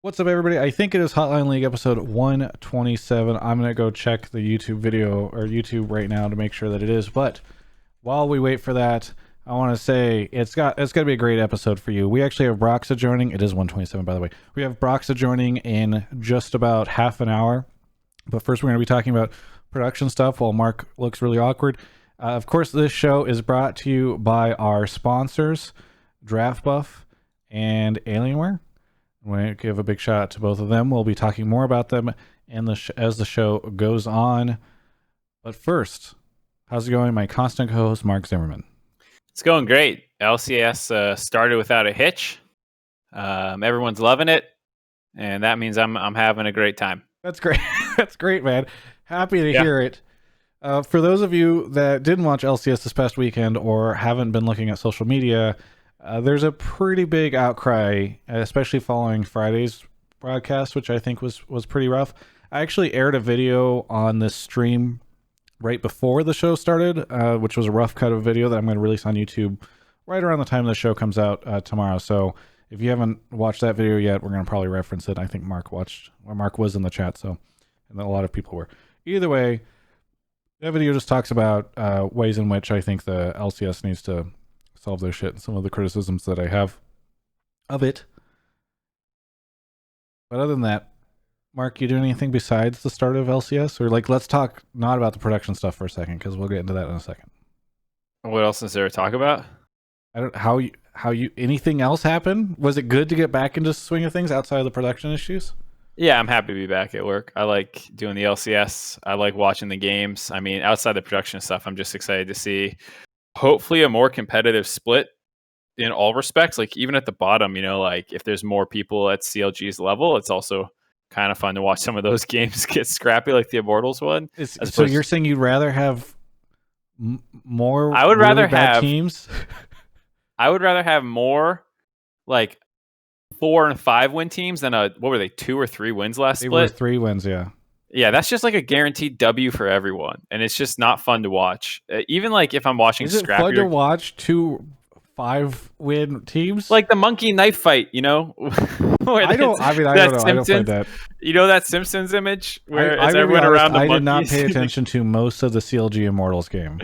What's up, everybody? I think it is Hotline League episode 127. I'm going to go check the YouTube video or YouTube right now to make sure that it is. But while we wait for that, I want to say it's going to be a great episode for you. We actually have Broxah joining. It is 127, by the way. We have Broxah joining in just about half an hour. But first, we're going to be talking about production stuff while Mark looks really awkward. Of course, this show is brought to you by our sponsors, Draft Buff and Alienware. I want to give a big shout out to both of them. We'll be talking more about them as the show goes on. But first, how's it going? My constant co-host, Mark Zimmerman. It's going great. LCS started without a hitch. Everyone's loving it, and that means I'm having a great time. That's great. That's great, man. Happy to hear it. For those of you that didn't watch LCS this past weekend or haven't been looking at social media, there's a pretty big outcry, especially following Friday's broadcast, which I think was pretty rough. I actually aired a video on this stream right before the show started, which was a rough cut of a video that I'm going to release on YouTube right around the time the show comes out tomorrow. So if you haven't watched that video yet, we're going to probably reference it. I think Mark was in the chat, so and a lot of people were. Either way, that video just talks about ways in which I think the LCS needs to solve their shit and some of the criticisms that I have of it. But other than that, Mark, you doing anything besides the start of LCS? Or let's talk not about the production stuff for a second, because we'll get into that in a second. What else is there to talk about? I don't how you anything else happen? Was it good to get back into the swing of things outside of the production issues? Yeah, I'm happy to be back at work. I like doing the LCS. I like watching the games. I mean, outside the production stuff, I'm just excited to see hopefully a more competitive split in all respects. Like even at the bottom, like if there's more people at CLG's level, it's also kind of fun to watch some of those games get scrappy, like the Immortals one. So you're saying you'd rather have more? I would rather have teams. I would rather have more like 4 and 5 win teams than what were they, 2 or 3 wins last split? They were 3 wins, yeah. Yeah, that's just like a guaranteed W for everyone, and it's just not fun to watch. Even like if I'm watching Is it fun to watch 2 5-win teams? Like the monkey knife fight, I don't know. I don't find that. You know that Simpsons image where I everyone around the monkeys? I did not pay attention to most of the CLG Immortals game.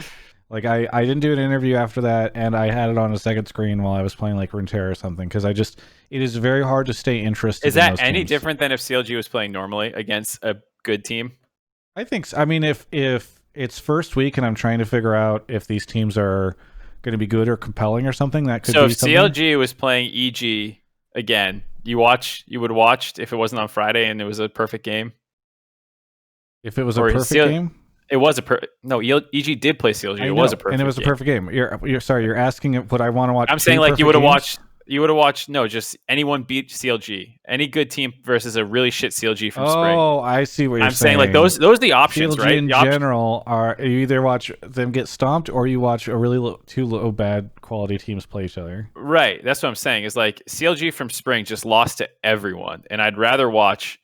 Like I didn't do an interview after that, and I had it on a second screen while I was playing like Runeterra or something, because it is very hard to stay interested. Is that in those any teams. different than if CLG was playing normally against a good team? I think so. I mean, if it's first week and I'm trying to figure out if these teams are going to be good or compelling or something, that could be something. So if CLG was playing EG again, you would watch if it wasn't on Friday and it was a perfect game? If it was a perfect game? It was EG did play CLG. It was a perfect game. And it was a perfect game. You're asking what I want to watch. I'm saying like you would have watched just anyone beat CLG. Any good team versus a really shit CLG from spring. Oh, I see what you're saying. I'm saying like those are the options, CLG right? in general are you either watch them get stomped or you watch a really two low bad quality teams play each other. Right. That's what I'm saying. Is like CLG from spring just lost to everyone, and I'd rather watch,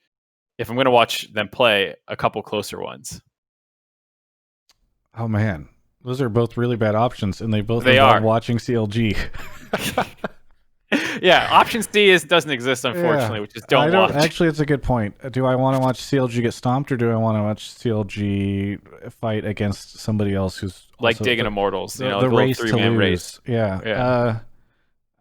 if I'm going to watch them play, a couple closer ones. Oh man, those are both really bad options, and they involve watching CLG. Yeah, option C doesn't exist, unfortunately, which is don't watch. Actually, it's a good point. Do I want to watch CLG get stomped, or do I want to watch CLG fight against somebody else who's like digging Immortals? The like race to lose. Race. Yeah.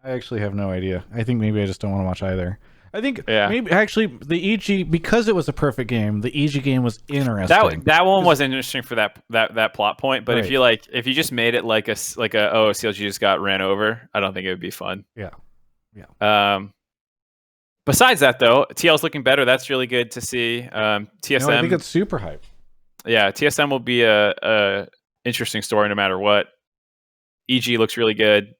I actually have no idea. I think maybe I just don't want to watch either. I think maybe actually the EG, because it was a perfect game, the EG game was interesting. That one was interesting for that plot point, but if you just made it like CLG just got ran over, I don't think it would be fun. Yeah. Besides that though, TL's looking better. That's really good to see. TSM, I think it's super hype. Yeah, TSM will be a interesting story no matter what. EG looks really good.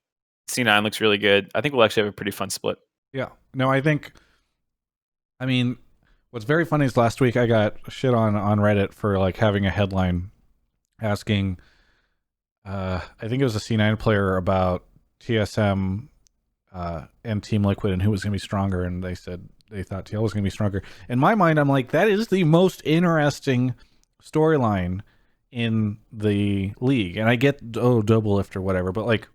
C9 looks really good. I think we'll actually have a pretty fun split. Yeah. No, I mean, what's very funny is last week I got shit on Reddit for like having a headline asking, I think it was a C9 player about TSM and Team Liquid and who was going to be stronger, and they said they thought TL was going to be stronger. In my mind, I'm like, that is the most interesting storyline in the league, and I get double lift or whatever, but like,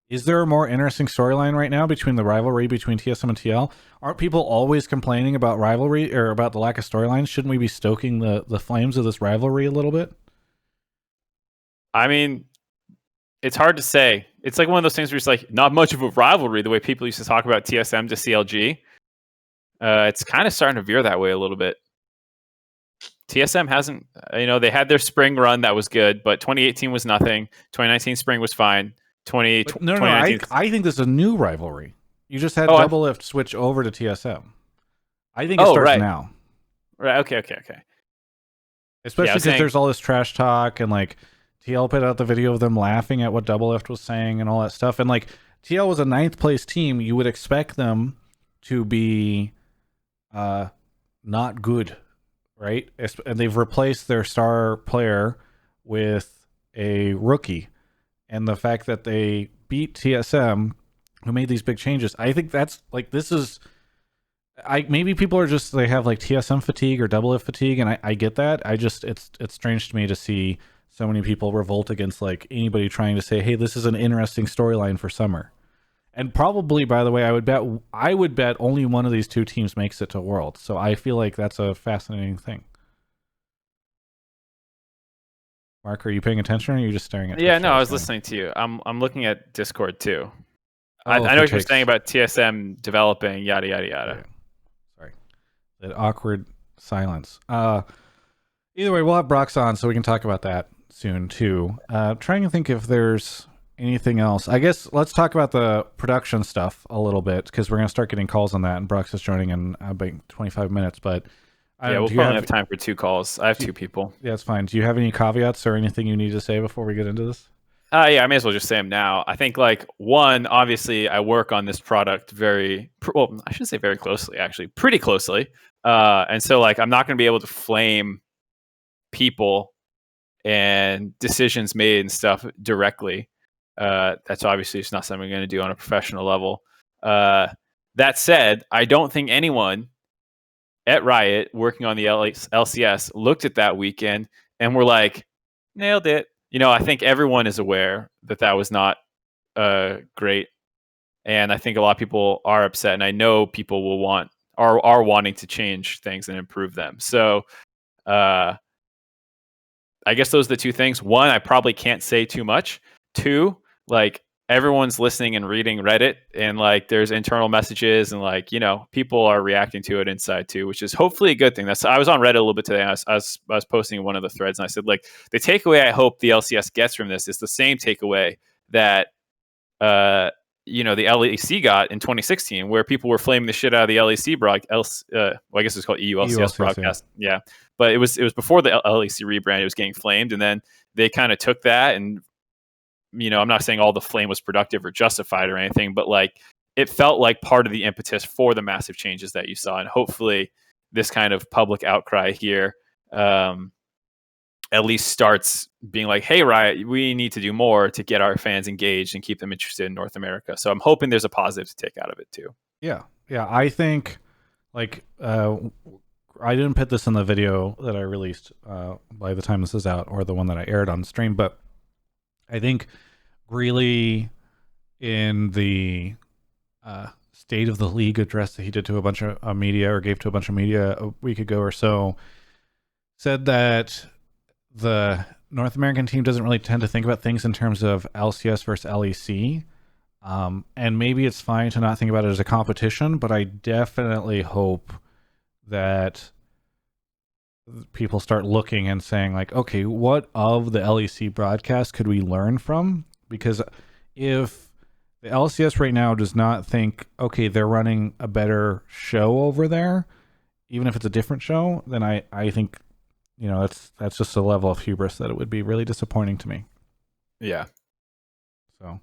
Is there a more interesting storyline right now between the rivalry between TSM and TL? Aren't people always complaining about rivalry or about the lack of storylines? Shouldn't we be stoking the flames of this rivalry a little bit? I mean, it's hard to say. It's like one of those things where it's like not much of a rivalry the way people used to talk about TSM to CLG. It's kind of starting to veer that way a little bit. TSM hasn't, they had their spring run that was good, but 2018 was nothing. 2019 spring was fine. No, I think this is a new rivalry. You just had Double Lift switch over to TSM. I think it starts now. Right. Okay. Especially because there's all this trash talk, and like TL put out the video of them laughing at what Double Lift was saying and all that stuff. And like TL was a 9th place team. You would expect them to be not good, right? And they've replaced their star player with a rookie. And the fact that they beat TSM, who made these big changes, I think that's like, this is, maybe people are just, they have like TSM fatigue or Double Lift fatigue, and I get that. It's strange to me to see so many people revolt against like anybody trying to say, hey, this is an interesting storyline for summer. And probably, by the way, I would bet only one of these two teams makes it to Worlds. So I feel like that's a fascinating thing. Mark, are you paying attention, or are you just staring at? Yeah, no, I was listening to you. I'm looking at Discord too. I know what you're saying about TSM developing, yada yada yada. Yeah. Sorry, that awkward silence. Either way, we'll have Broxah on, so we can talk about that soon too. Trying to think if there's anything else. I guess let's talk about the production stuff a little bit, because we're gonna start getting calls on that, and Broxah's joining in about 25 minutes, but. Yeah, we'll probably have time for 2 calls. I have 2 people. Yeah, it's fine. Do you have any caveats or anything you need to say before we get into this? Yeah, I may as well just say them now. I think, like, one, obviously, I work on this product I shouldn't say very closely, actually, pretty closely. And so, like, I'm not going to be able to flame people and decisions made and stuff directly. That's obviously just not something I'm going to do on a professional level. That said, I don't think anyone at Riot working on the LCS looked at that weekend and were like, nailed it. I think everyone is aware that was not great. And I think a lot of people are upset, and I know people are wanting to change things and improve them. So I guess those are the 2 things. 1, I probably can't say too much. 2, like, everyone's listening and reading Reddit, and like there's internal messages, and like, people are reacting to it inside too, which is hopefully a good thing. I was on Reddit a little bit today. I was posting one of the threads, and I said, like, the takeaway I hope the LCS gets from this is the same takeaway that the LEC got in 2016, where people were flaming the shit out of the LEC broadcast. I guess it's called EU LCS broadcast. Yeah, but it was before the LEC rebrand. It was getting flamed, and then they kind of took that and. I'm not saying all the flame was productive or justified or anything, but like it felt like part of the impetus for the massive changes that you saw. And hopefully this kind of public outcry here at least starts being like, hey, Riot, we need to do more to get our fans engaged and keep them interested in North America. So I'm hoping there's a positive to take out of it too. Yeah. I think like I didn't put this in the video that I released by the time this is out, or the one that I aired on stream, but I think really in the state of the league address that he did to a bunch of media, or gave to a bunch of media a week ago or so, said that the North American team doesn't really tend to think about things in terms of LCS versus LEC. And maybe it's fine to not think about it as a competition, but I definitely hope that people start looking and saying like, okay, what of the LEC broadcast could we learn from? Because if the LCS right now does not think, okay, they're running a better show over there, even if it's a different show, then I think, that's just a level of hubris that it would be really disappointing to me. Yeah. So,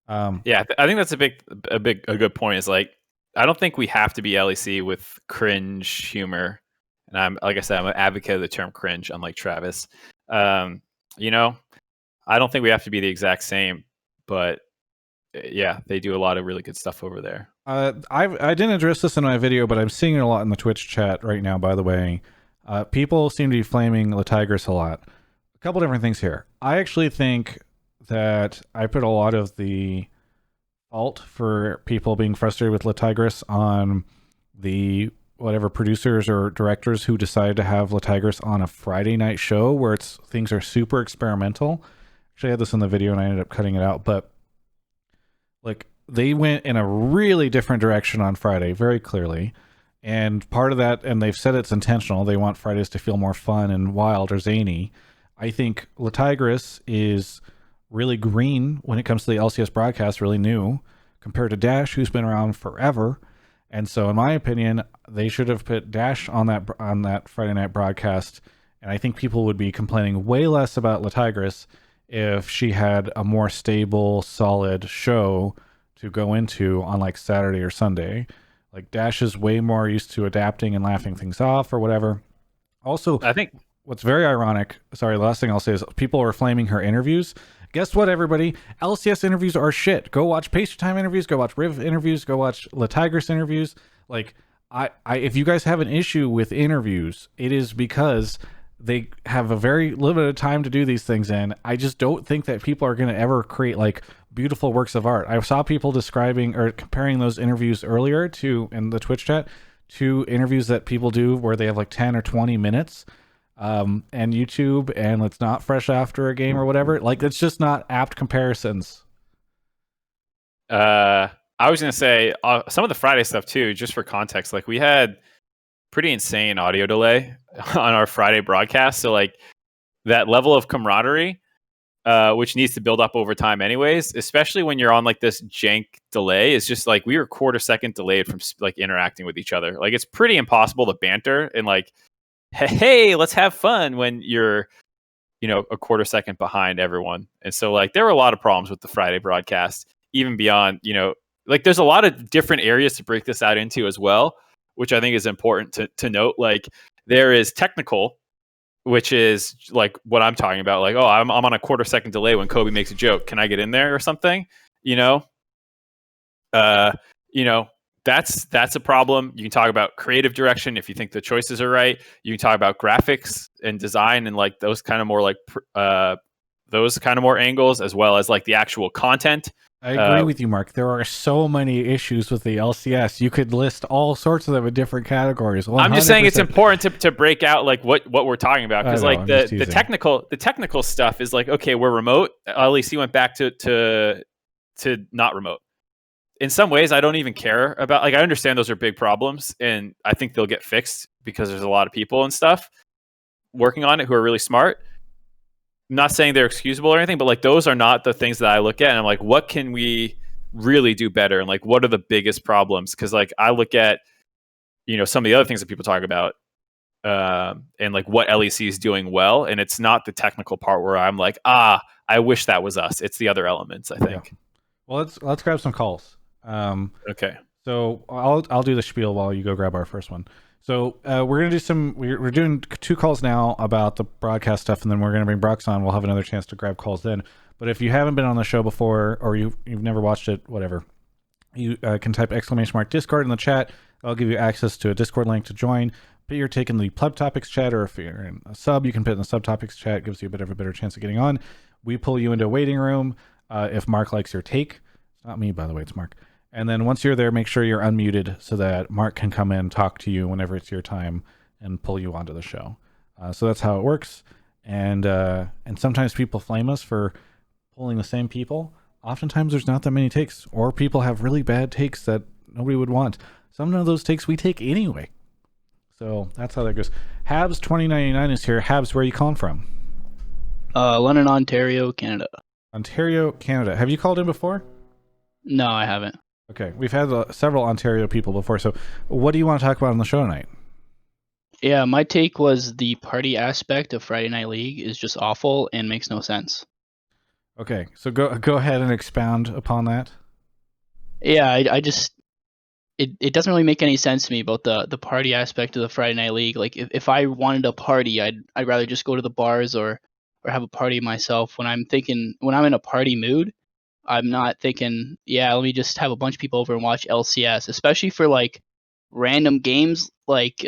yeah, I think that's a good point. Is like, I don't think we have to be LEC with cringe humor. And like I said, I'm an advocate of the term cringe, unlike Travis. I don't think we have to be the exact same, but yeah, they do a lot of really good stuff over there. I didn't address this in my video, but I'm seeing it a lot in the Twitch chat right now, by the way. People seem to be flaming La Tigress a lot. A couple different things here. I actually think that I put a lot of the fault for people being frustrated with Latigris on the whatever producers or directors who decided to have Latigris on a Friday night show where things are super experimental. Actually, I had this in the video and I ended up cutting it out, but like they went in a really different direction on Friday, very clearly. And part of that, and they've said it's intentional, they want Fridays to feel more fun and wild or zany. I think Latigris is really green when it comes to the LCS broadcast, really new, compared to Dash, who's been around forever. And so, in my opinion, they should have put Dash on that Friday night broadcast. And I think people would be complaining way less about Latigris if she had a more stable, solid show to go into on like Saturday or Sunday. Like Dash is way more used to adapting and laughing things off or whatever. Also, I think what's very ironic, sorry, the last thing I'll say is people are flaming her interviews. Guess what, everybody? LCS interviews are shit. Go watch Pacer Time interviews, go watch Riv interviews, go watch Latigris interviews. Like, I if you guys have an issue with interviews, it is because they have a very limited time to do these things in. I just don't think that people are going to ever create like beautiful works of art. I saw people describing or comparing those interviews earlier to in the Twitch chat to interviews that people do where they have like 10 or 20 minutes and YouTube, and it's not fresh after a game or whatever. Like, it's just not apt comparisons. I was going to say some of the Friday stuff too, just for context, like we had pretty insane audio delay on our Friday broadcast. So like that level of camaraderie, which needs to build up over time anyways, especially when you're on like this jank delay, is just like we were quarter second delayed from like interacting with each other. Like it's pretty impossible to banter and like, hey, let's have fun when you're, a quarter second behind everyone. And so like there were a lot of problems with the Friday broadcast, even beyond, like there's a lot of different areas to break this out into as well, which I think is important to note. Like there is technical, which is like what I'm talking about. Like, oh, I'm on a quarter second delay when Kobe makes a joke. Can I get in there or something? That's a problem. You can talk about creative direction if you think the choices are right. You can talk about graphics and design and like those kind of more like those kind of more angles, as well as like the actual content. I agree with you, Mark. There are so many issues with the LCS. You could list all sorts of them in different categories. 100%. I'm just saying it's important to break out like what we're talking about, because like the technical stuff is like, okay, we're remote. LEC went back to not remote. In some ways, I don't even care about, like, I understand those are big problems and I think they'll get fixed because there's a lot of people and stuff working on it who are really smart. I'm not saying they're excusable or anything, but like those are not the things that I look at and I'm like, what can we really do better? And like, what are the biggest problems? Because like I look at, some of the other things that people talk about and like what LEC is doing well. And it's not the technical part where I'm like, I wish that was us. It's the other elements, I think. Yeah. Well, let's grab some calls. Okay. So I'll do the spiel while you go grab our first one. So we're gonna do we're doing 2 calls now about the broadcast stuff, and then we're gonna bring Broxah on. We'll have another chance to grab calls then. But if you haven't been on the show before, or you've never watched it, whatever, you can type !Discord in the chat. I'll give you access to a Discord link to join. Put your take in the Pleb Topics chat, or if you're in a sub, you can put it in the Subtopics chat. It gives you a bit of a better chance of getting on. We pull you into a waiting room if Mark likes your take. It's not me, by the way, it's Mark. And then once you're there, make sure you're unmuted so that Mark can come in, talk to you whenever it's your time, and pull you onto the show. So that's how it works. And sometimes people flame us for pulling the same people. Oftentimes there's not that many takes, or people have really bad takes that nobody would want. Some of those takes we take anyway. So that's how that goes. Habs 2099 is here. Habs, where are you calling from? London, Ontario, Canada. Ontario, Canada. Have you called in before? No, I haven't. Okay, we've had several Ontario people before, so what do you want to talk about on the show tonight? Yeah, my take was the party aspect of Friday Night League is just awful and makes no sense. Okay, so go ahead and expound upon that. Yeah, I just it doesn't really make any sense to me about the party aspect of the Friday Night League. Like if I wanted a party, I'd rather just go to the bars or have a party myself. When I'm in a party mood, I'm not thinking, yeah, let me just have a bunch of people over and watch LCS, especially for like random games like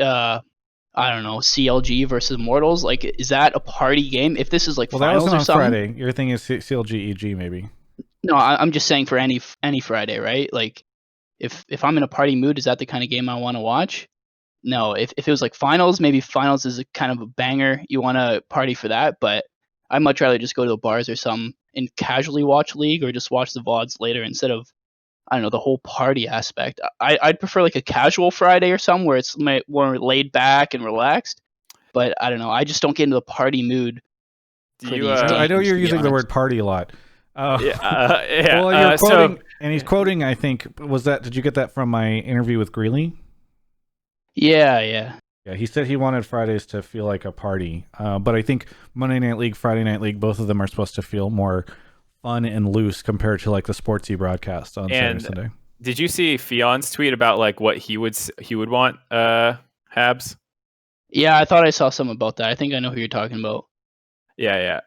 I don't know, CLG versus Immortals. Like, is that a party game? If this is like finals that wasn't or on something. Friday. Your thing is CLG EG maybe. No, I'm just saying for any Friday, right? Like, if I'm in a party mood, is that the kind of game I want to watch? No. If it was like finals, maybe finals is a kind of a banger. You want to party for that, but I'd much rather just go to the bars or something and casually watch League or just watch the VODs later instead of, I don't know, the whole party aspect. I'd prefer like a casual Friday or something where it's more laid back and relaxed. But I don't know. I just don't get into the party mood Do for you? these games. I know you're to be using the honest. word party a lot. Yeah. Well, you're quoting, So and he's quoting. I think did you get that from my interview with Greeley? Yeah. Yeah, he said he wanted Fridays to feel like a party. But I think Monday Night League, Friday Night League, both of them are supposed to feel more fun and loose compared to like the sportsy broadcast on Saturday, Sunday. did you see Fion's tweet about like what he would want? Habs. Yeah, I thought I saw something about that. I think I know who you're talking about. Yeah.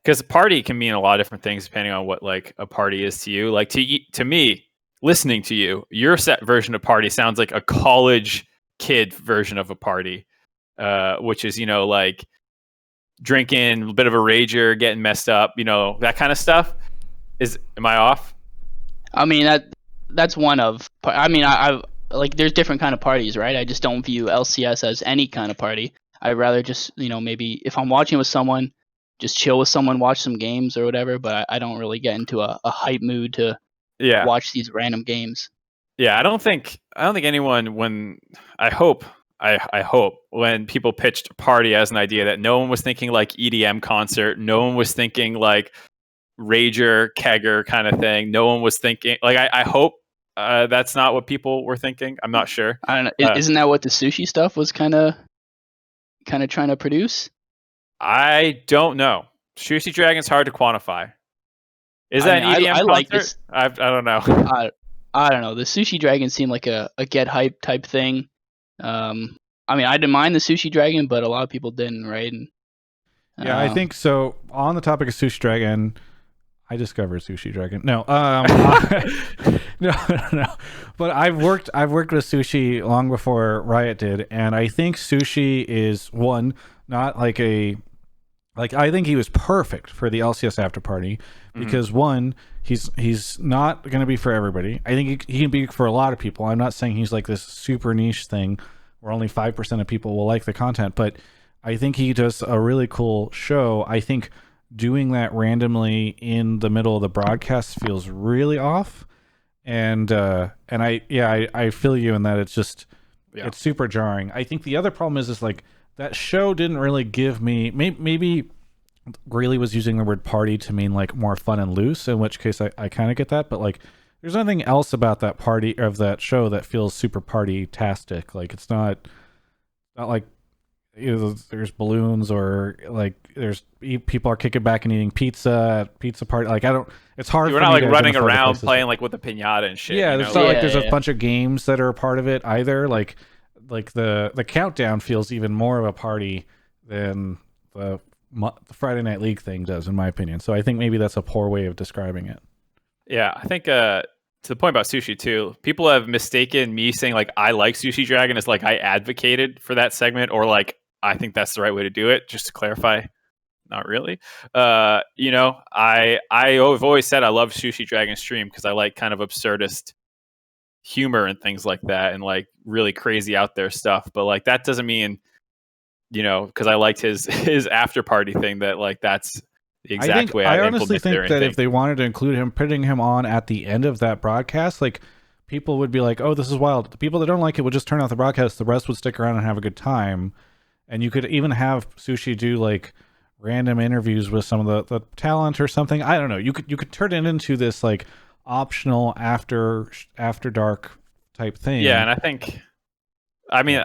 Because party can mean a lot of different things depending on what like a party is to you. Like to me, listening to you, your set version of party sounds like a college kid version of a party, which is like drinking, a bit of a rager, getting messed up, that kind of stuff. Am I off? I mean that's one of. I mean I like there's different kind of parties, right? I just don't view LCS as any kind of party. I'd rather just maybe if I'm watching with someone, just chill with someone, watch some games or whatever. But I don't really get into a hype mood to Yeah. watch these random games. Yeah, I don't think anyone when I hope when people pitched party as an idea that no one was thinking like EDM concert, no one was thinking like rager kegger kind of thing. No one was thinking like I hope that's not what people were thinking. I'm not sure. I don't know. Isn't that what the sushi stuff was kind of trying to produce? I don't know. Sushi Dragon's hard to quantify. Is that an EDM concert? like this. I don't know. I don't know. The Sushi Dragon seemed like a get hype type thing. I mean, I didn't mind the Sushi Dragon, but a lot of people didn't, right? And, yeah, I think so. On the topic of Sushi Dragon, I discovered Sushi Dragon. No, no. But I've worked with Sushi long before Riot did, and I think Sushi is not like I think he was perfect for the LCS after party because he's not going to be for everybody. I think he can be for a lot of people. I'm not saying he's like this super niche thing where only 5% of people will like the content, but I think he does a really cool show. I think doing that randomly in the middle of the broadcast feels really off, and I feel you in that it's just it's super jarring. I think the other problem is like that show didn't really give me maybe Greeley was using the word party to mean like more fun and loose, in which case I kind of get that, but like there's nothing else about that party of that show that feels super party-tastic. Like it's not like there's balloons or like there's people are kicking back and eating pizza at pizza party. Like it's hard. We're not like running around playing like with a piñata and shit. Yeah, it's not like there's a bunch of games that are a part of it either. Like the countdown feels even more of a party than the Friday Night League thing does, in my opinion. So I think maybe that's a poor way of describing it. Yeah, I think to the point about sushi too, people have mistaken me saying like I like Sushi Dragon as like I advocated for that segment or like I think that's the right way to do it. Just to clarify, not really. I've always said I love Sushi Dragon stream because I like kind of absurdist humor and things like that and like really crazy out there stuff. But like that doesn't mean because I liked his after party thing that like that's the exact way I honestly think that if they wanted to include him, putting him on at the end of that broadcast, like people would be like, "Oh, this is wild." The people that don't like it would just turn off the broadcast. The rest would stick around and have a good time. And you could even have Sushi do like random interviews with some of the talent or something. I don't know. You could turn it into this like optional after dark type thing. Yeah, and I mean,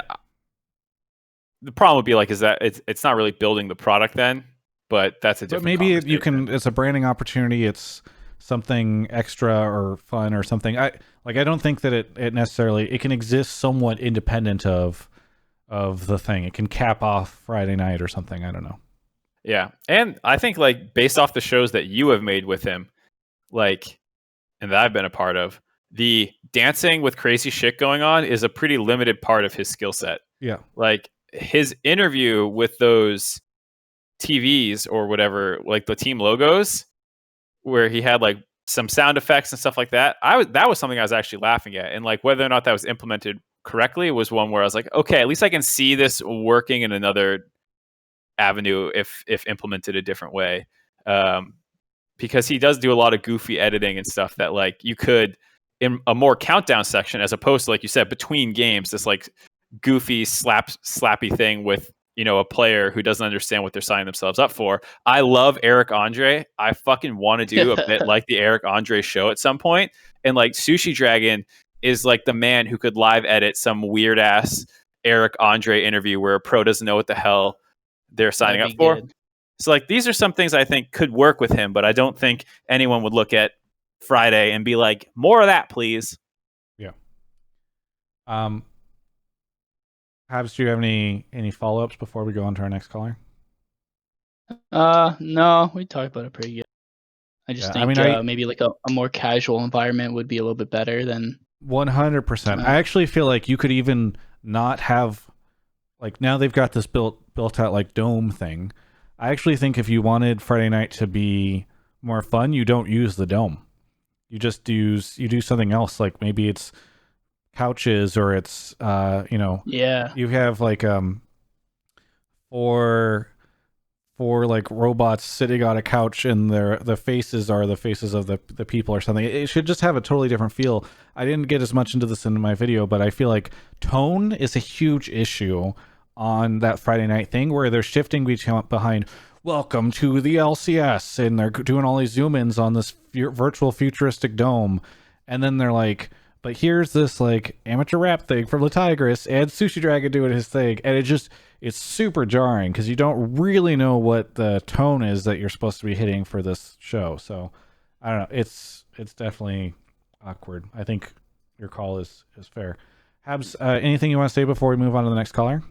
the problem would be like is that it's not really building the product then. But that's a different. But maybe you can. It's a branding opportunity. It's something extra or fun or something. I don't think that it necessarily it can exist somewhat independent of the thing. It can cap off Friday night or something. I don't know. Yeah, and I think like based off the shows that you have made with him, like, and that I've been a part of, the dancing with crazy shit going on is a pretty limited part of his skill set. Yeah, like his interview with those TVs or whatever, like the team logos, where he had like some sound effects and stuff like that. That was something I was actually laughing at, and like whether or not that was implemented correctly was one where I was like, okay, at least I can see this working in another avenue if implemented a different way. Because he does do a lot of goofy editing and stuff that like you could in a more countdown section as opposed to, like you said, between games, this like goofy slappy thing with, you know, a player who doesn't understand what they're signing themselves up for. I love Eric Andre. I fucking want to do a bit like the Eric Andre show at some point. And like Sushi Dragon is like the man who could live edit some weird ass Eric Andre interview where a pro doesn't know what the hell they're signing up for. Good. So like these are some things I think could work with him, but I don't think anyone would look at Friday and be like, more of that, please. Yeah. Habs, do you have any follow-ups before we go on to our next caller? No, we talked about it pretty good. I just think maybe like a more casual environment would be a little bit better than 100%. I actually feel like you could even not have, like, now they've got this built out like dome thing. I actually think if you wanted Friday night to be more fun, you don't use the dome. You just do something else, like maybe it's couches or it's you have like four like robots sitting on a couch and the faces are the faces of the people or something. It should just have a totally different feel. I didn't get as much into this in my video, but I feel like tone is a huge issue on that Friday night thing where they're shifting behind welcome to the LCS and they're doing all these zoom ins on this virtual futuristic dome, and then they're like, but here's this like amateur rap thing from the Tigress and Sushi Dragon doing his thing, and it's super jarring because you don't really know what the tone is that you're supposed to be hitting for this show. So I don't know, it's definitely awkward. I think your call is fair. Habs, anything you want to say before we move on to the next caller?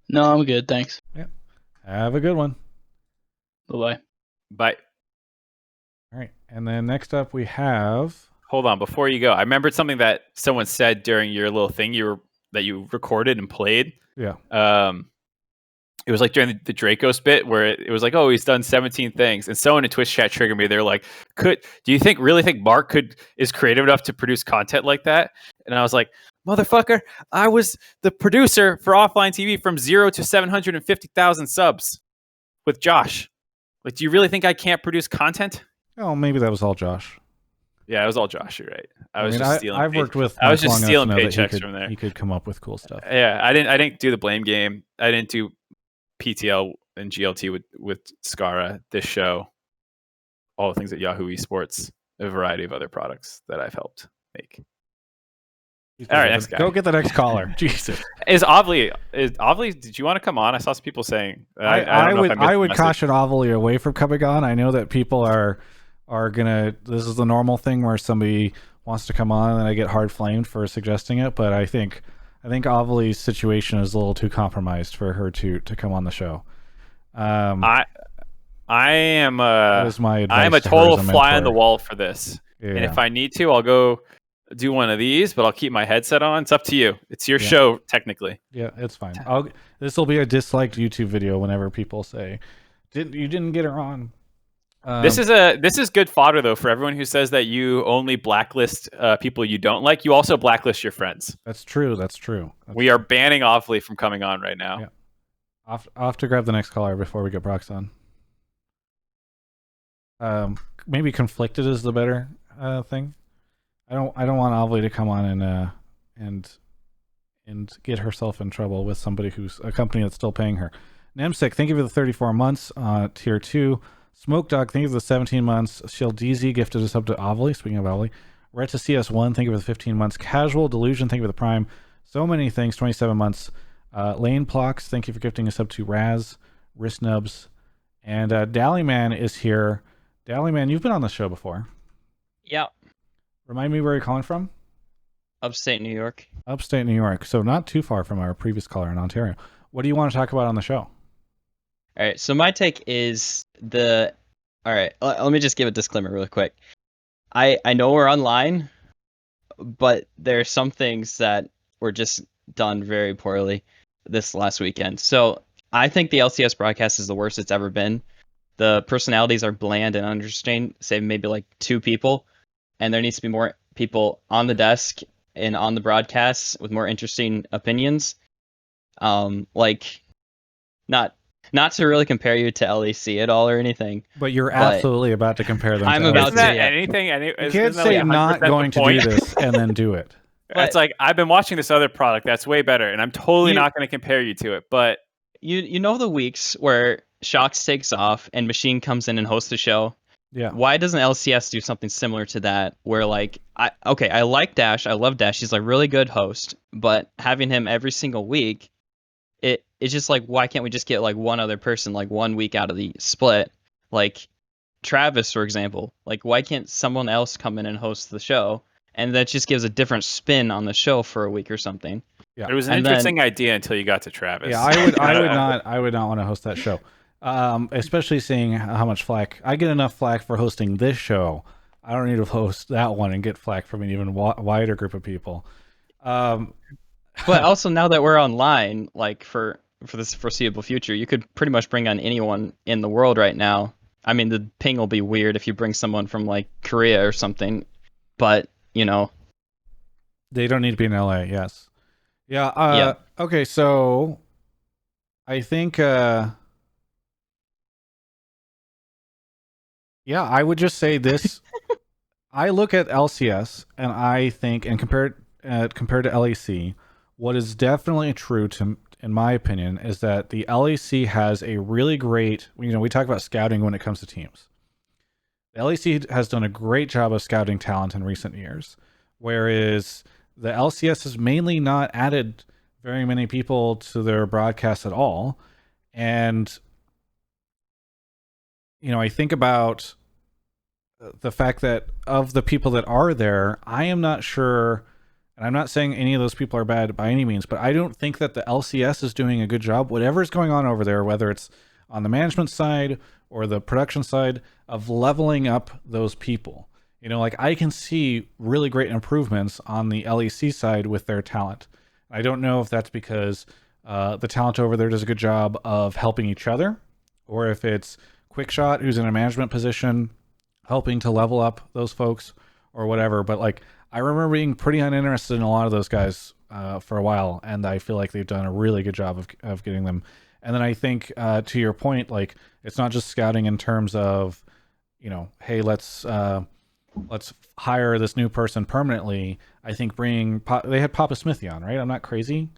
No, I'm good, thanks. Yeah, have a good one. Bye. Bye. All right, and then next up we have. Hold on, before you go, I remembered something that someone said during your little thing that you recorded and played. Yeah. It was like during the Dracos bit where it was like, oh, he's done 17 things, and someone in Twitch chat triggered me. They're like, do you really think Mark is creative enough to produce content like that? And I was like, motherfucker, I was the producer for Offline TV from 0 to 750,000 subs with Josh. Like, do you really think I can't produce content? Oh, maybe that was all Josh. Yeah, it was all Josh. You're right. I was just stealing. I've worked with. I was just stealing paychecks from there. He could come up with cool stuff. Yeah, I didn't do the blame game. I didn't do PTL and GLT with Skara. This show, all the things at Yahoo Esports, a variety of other products that I've helped make. All right, next guy. Go get the next caller. Jesus. Is Ovly? Did you want to come on? I saw some people saying. I would caution Ovly away from coming on. I know that people are gonna. This is the normal thing where somebody wants to come on and I get hard flamed for suggesting it, but I think Ovly's situation is a little too compromised for her to come on the show. I am that is my advice. I am a total fly on the wall for this, and if I need to, I'll go do one of these, but I'll keep my headset on. It's up to you. It's your show, technically. Yeah, it's fine. This will be a disliked YouTube video whenever people say, you didn't get her on." This is good fodder though for everyone who says that you only blacklist people you don't like. You also blacklist your friends. That's true. We are banning Offly from coming on right now. Yeah. I'll have to grab the next caller before we get Broxah on. Maybe conflicted is the better thing. I don't want Ovly to come on and get herself in trouble with somebody who's a company that's still paying her. Nemsic, thank you for the 34 months. Tier 2. Smoke Dog, thank you for the 17 months. Shieldz gifted us up to Ovly. Speaking of Ovly. Red to CS1, thank you for the 15 months. Casual Delusion, thank you for the Prime. So many things, 27 months. Lane Plox, thank you for gifting us up to Raz, Wrist Nubs. And Dallyman is here. Dallyman, you've been on the show before. Yep. Remind me where you're calling from? Upstate New York. Upstate New York. So not too far from our previous caller in Ontario. What do you want to talk about on the show? All right, so my take is all right, let me just give a disclaimer really quick. I know we're online, but there are some things that were just done very poorly this last weekend. So I think the LCS broadcast is the worst it's ever been. the personalities are bland and understated, say maybe like 2 people, and there needs to be more people on the desk and on the broadcasts with more interesting opinions. Like, not to really compare you to LEC at all or anything. But you're absolutely about to compare them. I'm to about Isn't to, that yeah. anything? You can't say not going to do this and then do it. It's like, I've been watching this other product that's way better, and I'm totally not going to compare you to it. But you know the weeks where Shocks takes off and Machine comes in and hosts the show. Yeah. Why doesn't LCS do something similar to that? Where like I like Dash, I love Dash. He's a really good host, but having him every single week, it's just like, why can't we just get like one other person like 1 week out of the split, like Travis, for example? Like, why can't someone else come in and host the show? And that just gives a different spin on the show for a week or something. Yeah. It was an interesting idea until you got to Travis. Yeah, I would not want to host that show. Especially seeing how much flack I get. Enough flack for hosting this show. I don't need to host that one and get flack from an even wider group of people. But also, now that we're online, like for this foreseeable future, you could pretty much bring on anyone in the world right now. I mean, the ping will be weird if you bring someone from like Korea or something, but you know, they don't need to be in LA. Yes. Yeah. Okay. So I think. Yeah, I would just say this. I look at LCS and I think, and compared to LEC, what is definitely true to, in my opinion, is that the LEC has a really great, we talk about scouting when it comes to teams. The LEC has done a great job of scouting talent in recent years, whereas the LCS has mainly not added very many people to their broadcasts at all. And I think about the fact that of the people that are there, I am not sure, and I'm not saying any of those people are bad by any means, but I don't think that the LCS is doing a good job, whatever's going on over there, whether it's on the management side or the production side, of leveling up those people. Like I can see really great improvements on the LEC side with their talent. I don't know if that's because the talent over there does a good job of helping each other, or if it's Quickshot, who's in a management position, helping to level up those folks or whatever. But like, I remember being pretty uninterested in a lot of those guys for a while, and I feel like they've done a really good job of getting them. And then I think to your point, like, it's not just scouting in terms of, hey, let's hire this new person permanently. I think they had Papa Smithy on, right? I'm not crazy.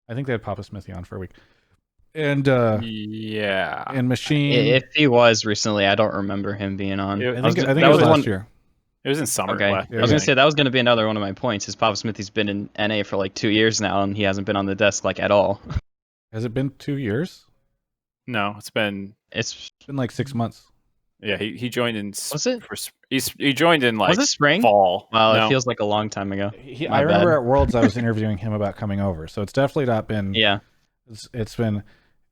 I think they had Papa Smithy on for a week. And yeah, and Machine. If he was recently, I don't remember him being on. I think it was last year. It was in summer. Okay, I was gonna say that was gonna be another one of my points. Is Papa Smithy's been in NA for like 2 years now, and he hasn't been on the desk like at all. Has it been 2 years? No, it's been like 6 months. Yeah, he joined in. Was it? He joined in like was it spring? Fall. Wow, no. It feels like a long time ago. I remember at Worlds I was interviewing him about coming over, so it's definitely not been. Yeah, it's been.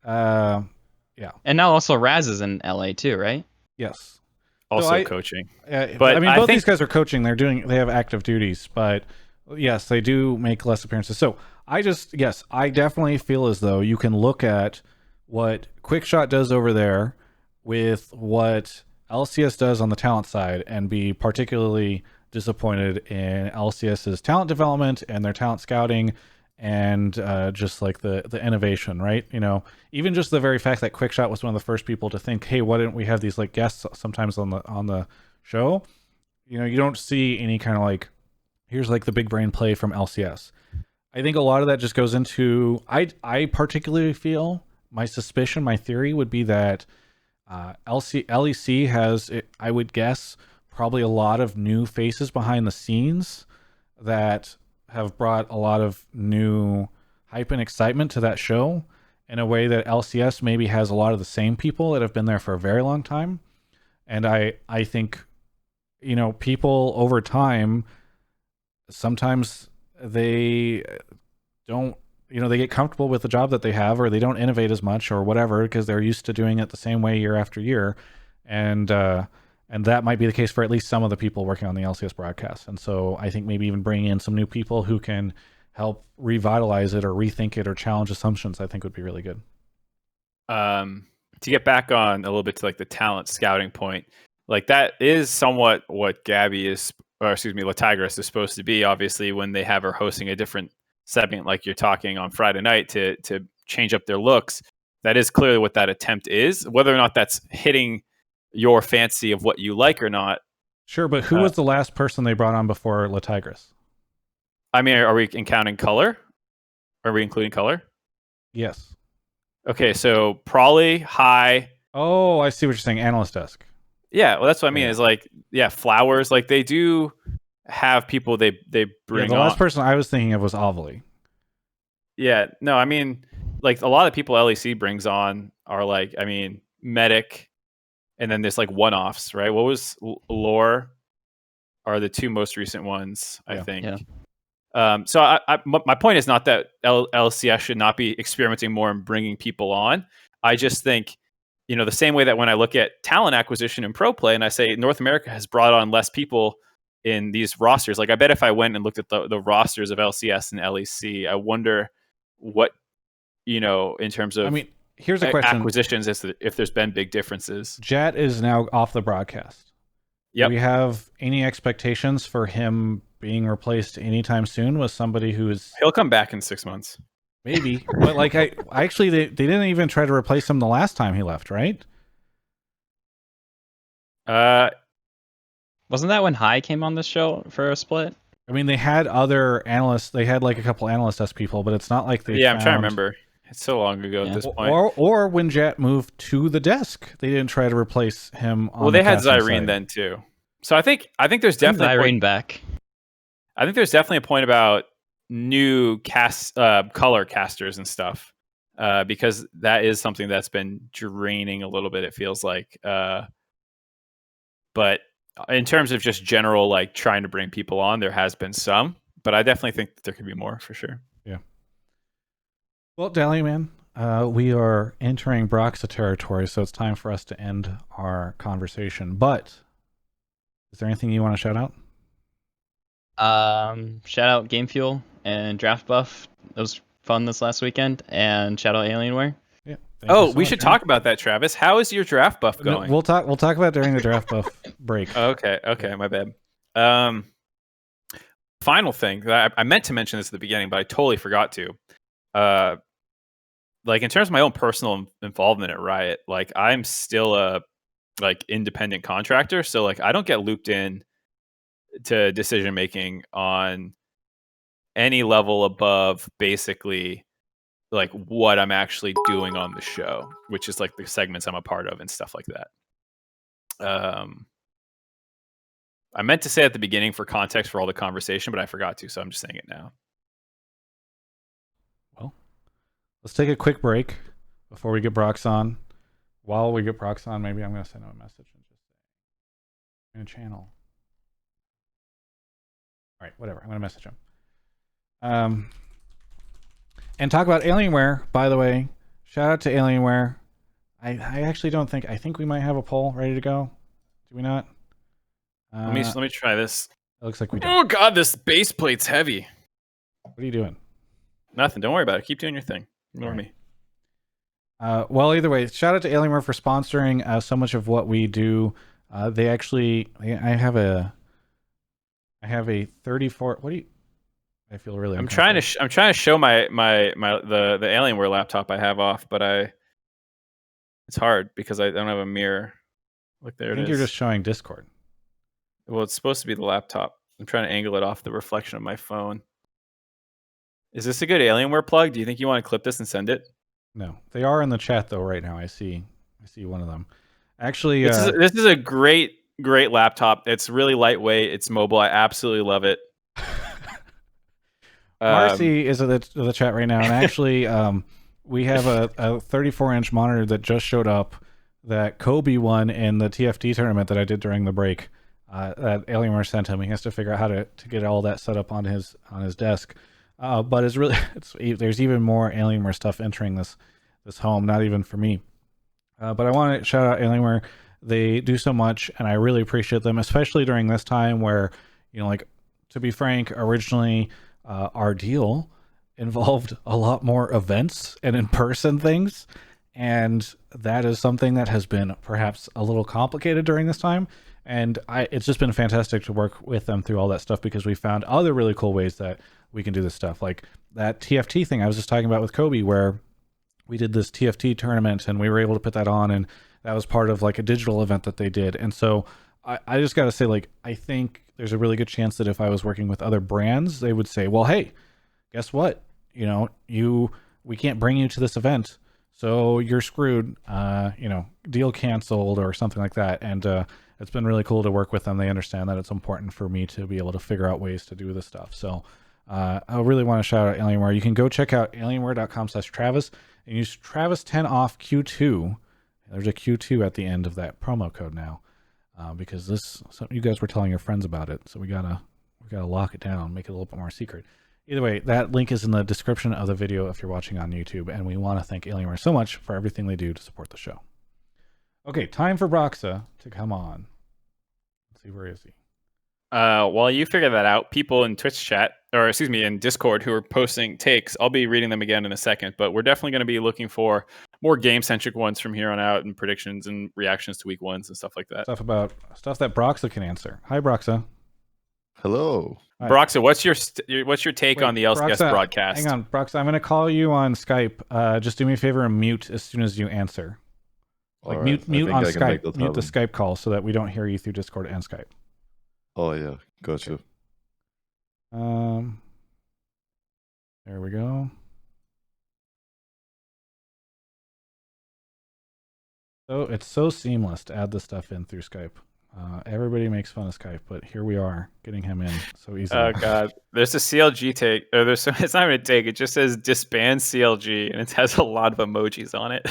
Yeah. And now also Raz is in LA too, right? Yes. Also coaching. But I mean, both these guys are coaching. They have active duties, but yes, they do make less appearances. So I definitely feel as though you can look at what Quickshot does over there with what LCS does on the talent side and be particularly disappointed in LCS's talent development and their talent scouting and just like the innovation, right? Even just the very fact that Quickshot was one of the first people to think, hey, why didn't we have these like guests sometimes on the show? You don't see any kind of like, here's like the big brain play from LCS. I think a lot of that just goes into, I particularly feel, my suspicion, my theory would be that LEC has, I would guess, probably a lot of new faces behind the scenes that have brought a lot of new hype and excitement to that show in a way that LCS maybe has a lot of the same people that have been there for a very long time. And I think, people over time, sometimes they don't, they get comfortable with the job that they have, or they don't innovate as much or whatever, because they're used to doing it the same way year after year. And that might be the case for at least some of the people working on the LCS broadcast. And so I think maybe even bringing in some new people who can help revitalize it or rethink it or challenge assumptions, I think would be really good. to get back on a little bit to like the talent scouting point, like that is somewhat what Gabby is, or excuse me, what Tigress is supposed to be. Obviously, when they have her hosting a different segment, like you're talking on Friday night, to change up their looks, that is clearly what that attempt is. Whether or not that's hitting your fancy of what you like or not. Sure, but who was the last person they brought on before La Tigress? I mean, are we counting color? Are we including color? Yes. Okay, so Prawley, High. Oh, I see what you're saying. Analyst desk. Yeah, well, that's what I mean. Yeah. Is like, yeah, Flowers. Like they do have people they bring the on. last person I was thinking of was Ovally. Yeah, no, I mean, like a lot of people LEC brings on are like, I mean, Medic, and then there's like one-offs, right? What was Lore are the two most recent ones, I think. Yeah. So my point is not that LCS should not be experimenting more and bringing people on. I just think, the same way that when I look at talent acquisition in pro play and I say North America has brought on less people in these rosters, like I bet if I went and looked at the rosters of LCS and LEC, I wonder what, in terms of here's a question. Acquisitions, if there's been big differences. Jet is now off the broadcast. Yep. Do we have any expectations for him being replaced anytime soon with somebody who's... He'll come back in 6 months. Maybe. But like I actually they didn't even try to replace him the last time he left, right? Wasn't that when High came on the show for a split? I mean, they had other analysts. They had like a couple analyst desk people, but it's not like they. Yeah, I'm trying to remember. It's so long ago at this point. Or when Jet moved to the desk, they didn't try to replace him. Well, they had Zyrene then too. So I think there's definitely Zyrene back. I think there's definitely a point about new color casters and stuff, because that is something that's been draining a little bit. It feels like, but in terms of just general like trying to bring people on, there has been some, but I definitely think that there could be more for sure. Yeah. Well, Dally Man, we are entering Broxah territory, so it's time for us to end our conversation. But is there anything you want to shout out? Shout out Game Fuel and Draft Buff. It was fun this last weekend. And shout out Alienware. Yeah. We should talk about that, Travis. How is your Draft Buff going? No, we'll talk about it during the Draft Buff break. Okay, my bad. Final thing that I meant to mention this at the beginning, but I totally forgot to. Like in terms of my own personal involvement at Riot, like I'm still a like independent contractor, so like I don't get looped in to decision making on any level above basically like what I'm actually doing on the show, which is like the segments I'm a part of and stuff like that. I meant to say at the beginning for context for all the conversation, but I forgot to, so I'm just saying it now. Well, let's take a quick break before we get Broxah on. While we get Broxah on, maybe I'm going to send him a message and just say, in a channel. All right, whatever. I'm going to message him. And talk about Alienware, by the way. Shout out to Alienware. I actually don't think... I think we might have a poll ready to go. Do we not? Let me try this. It looks like we don't. Oh, God, this base plate's heavy. What are you doing? Nothing. Don't worry about it. Keep doing your thing. Ignore me. Well, either way, shout out to Alienware for sponsoring so much of what we do. They actually... I have a 34... What do you... I feel really... I'm trying to show the Alienware laptop I have off, but it's hard because I don't have a mirror. Look, there it is. I think you're just showing Discord. Well, it's supposed to be the laptop. I'm trying to angle it off the reflection of my phone. Is this a good Alienware plug? Do you think you want to clip this and send it? No, they are in the chat though right now. I see one of them. Actually, this is a great laptop. It's really lightweight. It's mobile. I absolutely love it. Marcy is in the chat right now, and actually, we have a 34-inch monitor that just showed up that Kobe won in the TFT tournament that I did during the break. That Alienware sent him. He has to figure out how to get all that set up on his desk. But there's even more Alienware stuff entering this home. Not even for me. But I want to shout out Alienware. They do so much, and I really appreciate them, especially during this time where, like, to be frank, originally our deal involved a lot more events and in-person things. And that is something that has been perhaps a little complicated during this time. And it's just been fantastic to work with them through all that stuff, because we found other really cool ways that we can do this stuff. Like that TFT thing I was just talking about with Kobe, where we did this TFT tournament and we were able to put that on, and that was part of like a digital event that they did. And so I just got to say, like, I think there's a really good chance that if I was working with other brands, they would say, well, hey, guess what? You know, we can't bring you to this event, so you're screwed. Deal canceled or something like that. And it's been really cool to work with them. They understand that it's important for me to be able to figure out ways to do this stuff. So I really want to shout out Alienware. You can go check out alienware.com/Travis and use Travis10 off Q2. There's a Q2 at the end of that promo code now, because you guys were telling your friends about it. So we gotta lock it down, make it a little bit more secret. Either way, that link is in the description of the video if you're watching on YouTube, and we want to thank Alienware so much for everything they do to support the show. Okay, time for Broxah to come on. Let's see, where is he? While you figure that out, people in Twitch chat, or excuse me, in Discord who are posting takes, I'll be reading them again in a second, but we're definitely going to be looking for more game-centric ones from here on out, and predictions and reactions to week ones and stuff like that. Stuff that Broxah can answer. Hi, Broxah. Hello. Broxah, what's your take on the LCS Broxah, broadcast? Hang on, Broxah, I'm going to call you on Skype. Just do me a favor and mute as soon as you answer. Like Right. mute on Skype. Mute the Skype call so that we don't hear you through Discord and Skype. Oh yeah, gotcha. There we go. So it's so seamless to add this stuff in through Skype. Everybody makes fun of Skype, but here we are getting him in so easily. Oh god, there's a CLG take, or it's not even a take. It just says disband CLG, and it has a lot of emojis on it.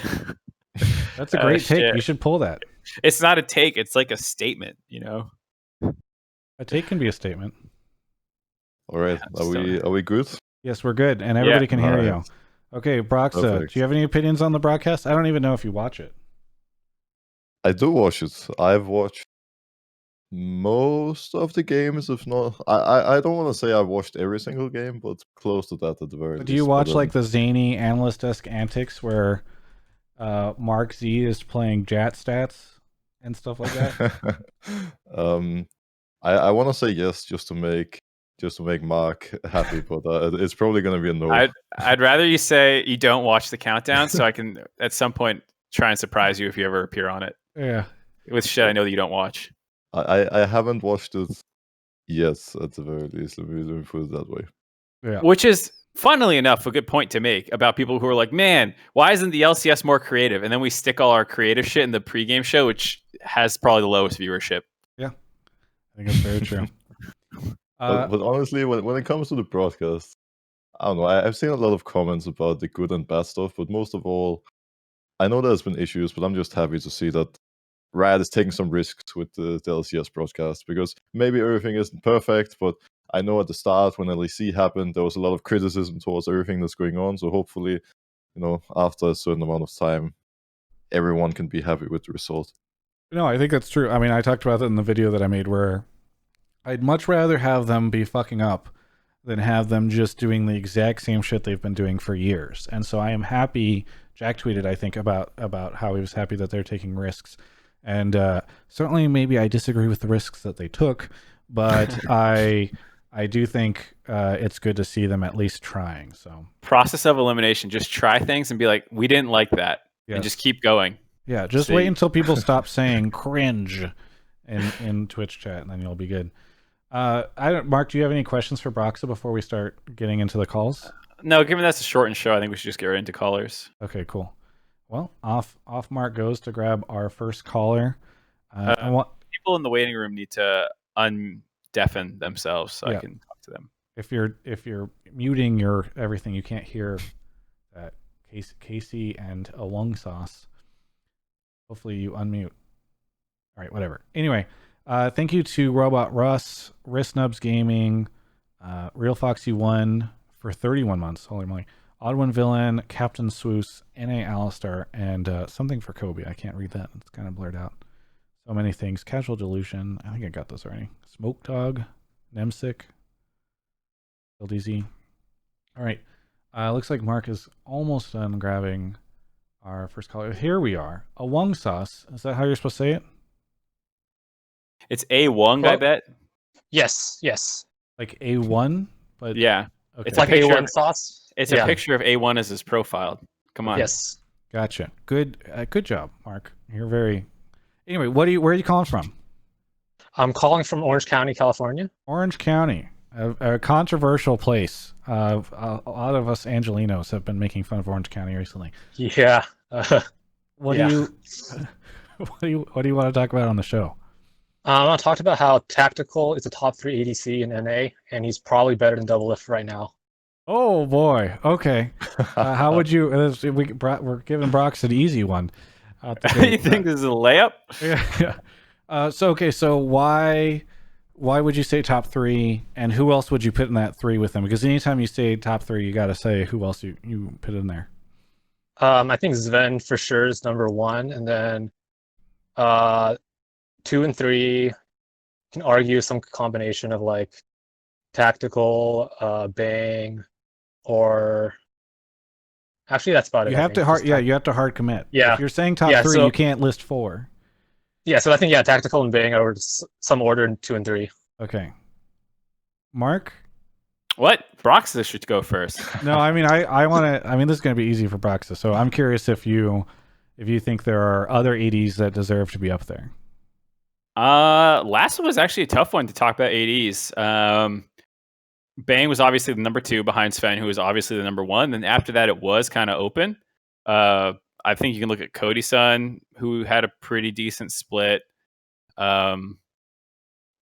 That's a great take. You should pull that. It's not a take. It's like a statement. You know, a take can be a statement. All right, are we good? Yes, we're good, and everybody can hear you. Okay, Broxah, Perfect. do you have any opinions on the broadcast? I don't even know if you watch it. I do watch it. I've watched most of the games, if not, I don't want to say I've watched every single game, but close to that at the very least. Do you watch like the zany analyst-esque antics where Mark Z is playing Jat stats and stuff like that? I want to say yes, just to make Mark happy, but it's probably going to be a no. I'd rather you say you don't watch the countdown, so I can at some point try and surprise you if you ever appear on it. Yeah, with shit I know that you don't watch. I haven't watched it yet, at the very least. Let me put it that way. Yeah. Which is, funnily enough, a good point to make about people who are like, man, why isn't the LCS more creative? And then we stick all our creative shit in the pregame show, which has probably the lowest viewership. Yeah, I think that's very true. But honestly, when it comes to the broadcast, I don't know. I've seen a lot of comments about the good and bad stuff, but most of all, I know there's been issues, but I'm just happy to see that Riot is taking some risks with the LCS broadcast, because maybe everything isn't perfect, but I know at the start when LEC happened, there was a lot of criticism towards everything that's going on. So hopefully, after a certain amount of time, everyone can be happy with the result. No, I think that's true. I mean, I talked about it in the video that I made where I'd much rather have them be fucking up than have them just doing the exact same shit they've been doing for years. And so I am happy. Jack tweeted, I think, about how he was happy that they're taking risks. And certainly maybe I disagree with the risks that they took, but I do think it's good to see them at least trying. So process of elimination, just try things and be like, we didn't like that. Yes. And just keep going. Yeah, just wait until people stop saying cringe in Twitch chat, and then you'll be good. Mark, do you have any questions for Broxah before we start getting into the calls? No, given that's a shortened show, I think we should just get right into callers. Okay, cool. Well, off Mark goes to grab our first caller. People in the waiting room need to undeafen themselves so I can talk to them. If you're muting your everything, you can't hear that Casey and a lung sauce. Hopefully you unmute. All right, whatever. Anyway, thank you to Robot Russ, Wristnubs Gaming, Real Foxy 1 for 31 months. Holy moly. Odd One Villain, Captain Swoos, N.A. Alistair, and something for Kobe. I can't read that. It's kind of blurred out. So many things. Casual Delusion. I think I got this already. Smoke Dog, Nemsic, LDZ. All right. Looks like Mark is almost done grabbing our first caller. Here we are. Awong sauce. Is that how you're supposed to say it? It's A1, I bet. Yes. Like A1, but yeah, okay. It's like A1 sauce. It's a picture of A1 as his profile. Come on. Yes. Gotcha. Good job, Mark. You're very. Anyway, where are you calling from? I'm calling from Orange County, California. Orange County, a controversial place. A lot of us Angelinos have been making fun of Orange County recently. Yeah. What do you want to talk about on the show? I talked about how Tactical is a top 3 ADC in NA, and he's probably better than Doublelift right now. Oh boy. Okay. How would you? We're giving Broxah an easy one. You think this is a layup? Yeah. So why would you say top 3, and who else would you put in that 3 with them? Because anytime you say top 3, you got to say who else you put in there. I think Sven for sure is number 1, and then 2 and 3 can argue some combination of like Tactical, Bang, or actually that's about it. You have to hard commit. Yeah. If you're saying top 3, you can't list 4. Yeah, so I think Tactical and Bang are some order in 2 and 3. Okay. Mark? What? Broxah should go first. No, I mean I want to. I mean, this is going to be easy for Broxah. So I'm curious if you think there are other ADs that deserve to be up there. Last one was actually a tough one to talk about ADs. Bang was obviously the number 2 behind Sven, who was obviously the number 1. Then after that, it was kind of open. I think you can look at Cody Sun, who had a pretty decent split. And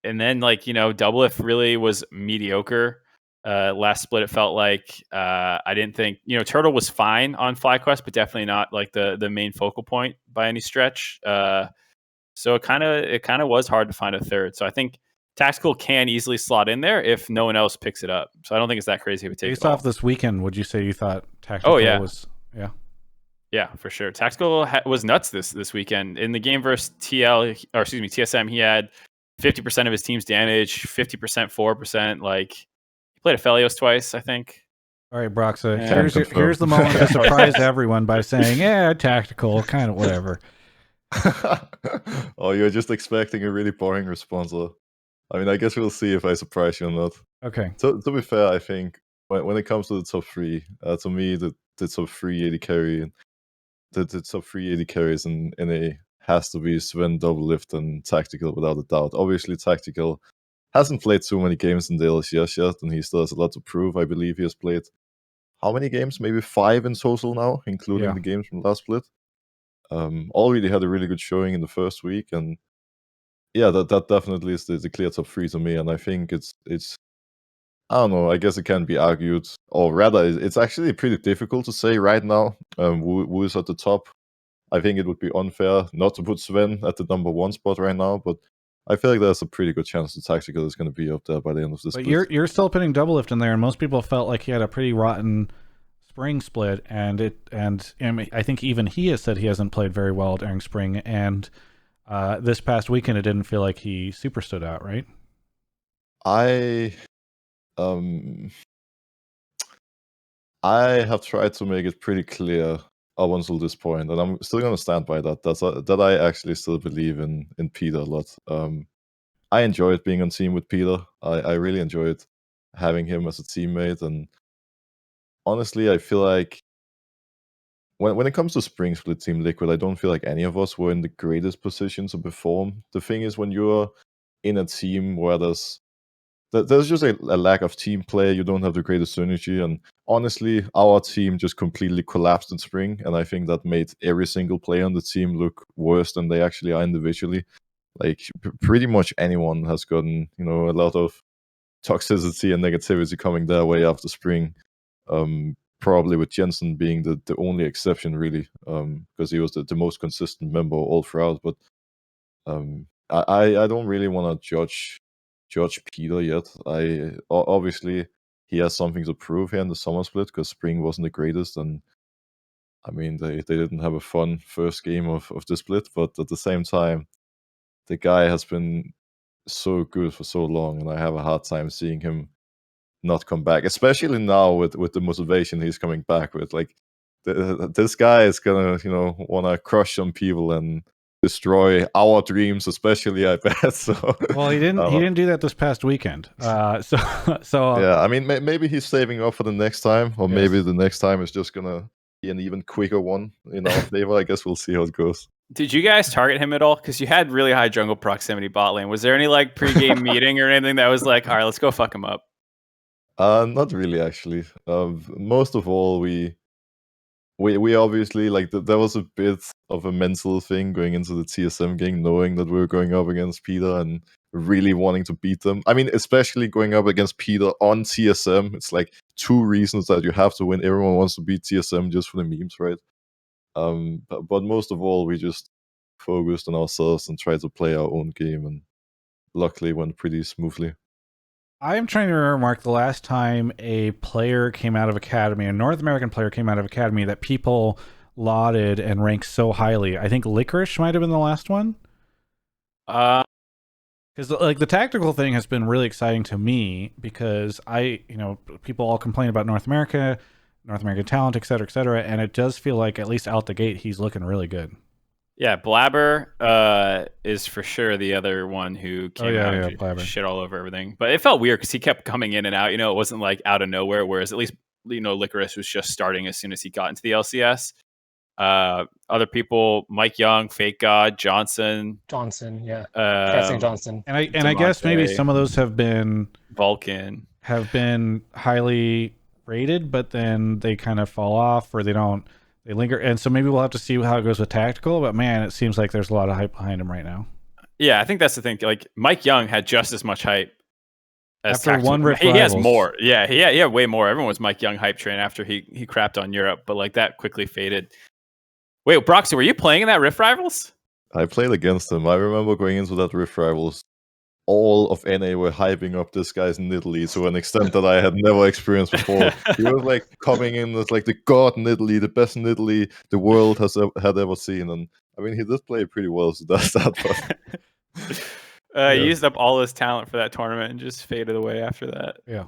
then Doublelift really was mediocre. Last split, it felt like I didn't think Turtle was fine on FlyQuest, but definitely not like the main focal point by any stretch. So it kind of was hard to find a third. So I think Tactical can easily slot in there if no one else picks it up. So I don't think it's that crazy if it takes. Based off this weekend, would you say you thought Tactical was? Yeah. Yeah, for sure. Tactical was nuts this weekend. In the game versus TSM, he had 50% of his team's damage, 50%, 4%. Like, he played Aphelios twice, I think. All right, Broxah. Here's the moment to surprise everyone by saying, Tactical, kind of whatever. Oh, you're just expecting a really boring response. I mean, I guess we'll see if I surprise you or not. Okay. So, to be fair, I think when it comes to the top 3, to me, the top 3 AD carry, the top 3 AD carries in NA has to be Sven, Doublelift, and Tactical without a doubt. Obviously, Tactical hasn't played so many games in the LCS yet, and he still has a lot to prove. I believe he has played how many games? Maybe 5 in total now, including the games from last split. Already had a really good showing in the first week, and that definitely is the clear top 3 to me. And I think it's I don't know, I guess it can be argued, or rather it's actually pretty difficult to say right now who is at the top. I think it would be unfair not to put Sven at the number 1 spot right now, but I feel like there's a pretty good chance the Tactical is going to be up there by the end of this. But split. You're still putting Doublelift in there, and most people felt like he had a pretty rotten spring split, and I think even he has said he hasn't played very well during spring, and this past weekend it didn't feel like he super stood out, right? I have tried to make it pretty clear up until this point, and I'm still going to stand by that. That I actually still believe in Peter a lot. I enjoyed being on team with Peter. I really enjoyed having him as a teammate, and honestly, I feel like when it comes to spring split Team Liquid, I don't feel like any of us were in the greatest position to perform. The thing is, when you're in a team where there's just a lack of team play, you don't have the greatest synergy, and honestly, our team just completely collapsed in spring, and I think that made every single player on the team look worse than they actually are individually. Like, pretty much anyone has gotten, a lot of toxicity and negativity coming their way after spring. Probably with Jensen being the only exception, really, because he was the most consistent member all throughout. But I don't really want to judge Peter yet. Obviously he has something to prove here in the summer split, because spring wasn't the greatest, and I mean they didn't have a fun first game of the split, but at the same time the guy has been so good for so long, and I have a hard time seeing him not come back, especially now with the motivation he's coming back with. Like, this guy is gonna, wanna crush some people and destroy our dreams, especially, I bet. So well, he didn't do that this past weekend. So yeah, I mean, maybe he's saving up for the next time, or maybe the next time is just gonna be an even quicker one in our favor. I guess we'll see how it goes. Did you guys target him at all? Because you had really high jungle proximity bot lane. Was there any like pregame meeting or anything that was like, all right, let's go fuck him up? Not really, actually. Most of all, we obviously like there was a bit of a mental thing going into the TSM game, knowing that we were going up against Peter and really wanting to beat them. I mean, especially going up against Peter on TSM, it's like 2 reasons that you have to win. Everyone wants to beat TSM just for the memes, right? But most of all, we just focused on ourselves and tried to play our own game, and luckily went pretty smoothly. I'm trying to remember, Mark, the last time a player came out of Academy, a North American player came out of Academy that people lauded and ranked so highly. I think Licorice might have been the last one. Because like the tactical thing has been really exciting to me, because people all complain about North American talent, et cetera, and it does feel like at least out the gate he's looking really good. Yeah, Blabber is for sure the other one who came out and shit all over everything. But it felt weird because he kept coming in and out. It wasn't like out of nowhere, whereas at least, Licorice was just starting as soon as he got into the LCS. Other people, Mike Young, Fake God, Johnson, yeah, Pressing Johnson, and I guess maybe some of those have been Vulcan, have been highly rated, but then they kind of fall off, or they linger, and so maybe we'll have to see how it goes with tactical. But man, it seems like there's a lot of hype behind him right now. Yeah, I think that's the thing. Like Mike Young had just as much hype as after tactical. one Rift he Rivals. has more. Yeah, he had way more. Everyone was Mike Young hype train after he crapped on Europe, but like that quickly faded. Wait, Broxah, were you playing in that Rift Rivals? I played against him. I remember going into that Rift Rivals. All of NA were hyping up this guy's Nidalee to an extent that I had never experienced before. He was like coming in as like the god Nidalee, the best Nidalee the world had ever seen. And I mean, he did play pretty well, so that's that. But he used up all his talent for that tournament and just faded away after that. Yeah.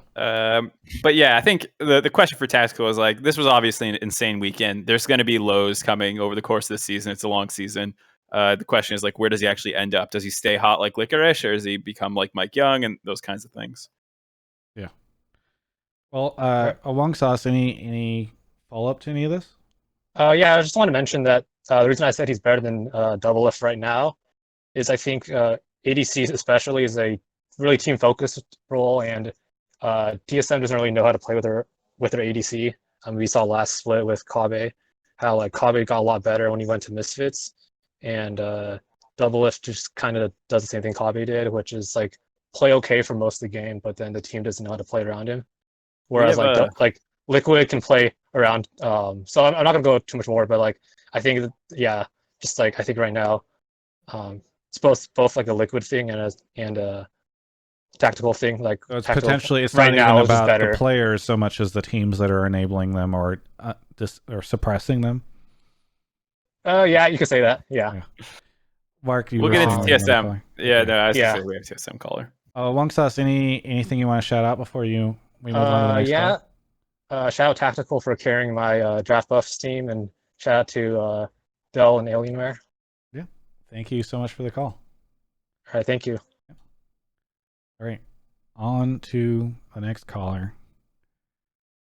But yeah, I think the question for tactical is like, this was obviously an insane weekend. There's going to be lows coming over the course of the season. It's a long season. The question is like, where does he actually end up? Does he stay hot like Licorice, or does he become like Mike Young and those kinds of things? Yeah. Well, Wong Sauce, any follow up to any of this? Yeah, I just want to mention that the reason I said he's better than Double Lift right now is I think ADCs especially is a really team focused role, and TSM doesn't really know how to play with their ADC. We saw last split with Kabe, how like Kabe got a lot better when he went to Misfits. And Double Lift just kind of does the same thing Kabe did, which is like play okay for most of the game, but then the team doesn't know how to play around him. Whereas like Liquid can play around. So I'm not gonna go too much more, but like I think just like I think right now, it's both like a Liquid thing and a tactical thing. Like so it's not even about the players so much as the teams that are enabling them or suppressing them. Yeah, you could say that. Yeah. Mark, we'll get into TSM. Yeah, no, I was gonna say we have TSM caller. Wong Sauce, anything you want to shout out before we move on to the next call? Shout out Tactical for carrying my draft buffs team, and shout out to Dell and Alienware. Yeah, thank you so much for the call. All right, thank you. All right, on to the next caller.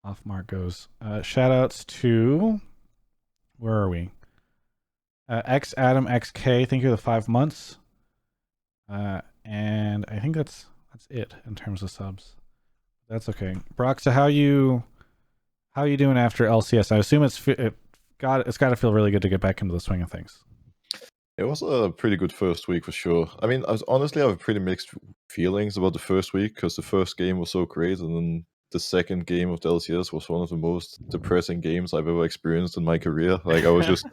Off Mark goes. Shout outs to, where are we? X Adam XK, thank you for the 5 months. And I think that's it in terms of subs. That's okay. Broxah, how you doing after LCS? I assume it's got to feel really good to get back into the swing of things. It was a pretty good first week for sure. I mean, I have pretty mixed feelings about the first week, because the first game was so great, and then the second game of the LCS was one of the most depressing games I've ever experienced in my career. Like I was just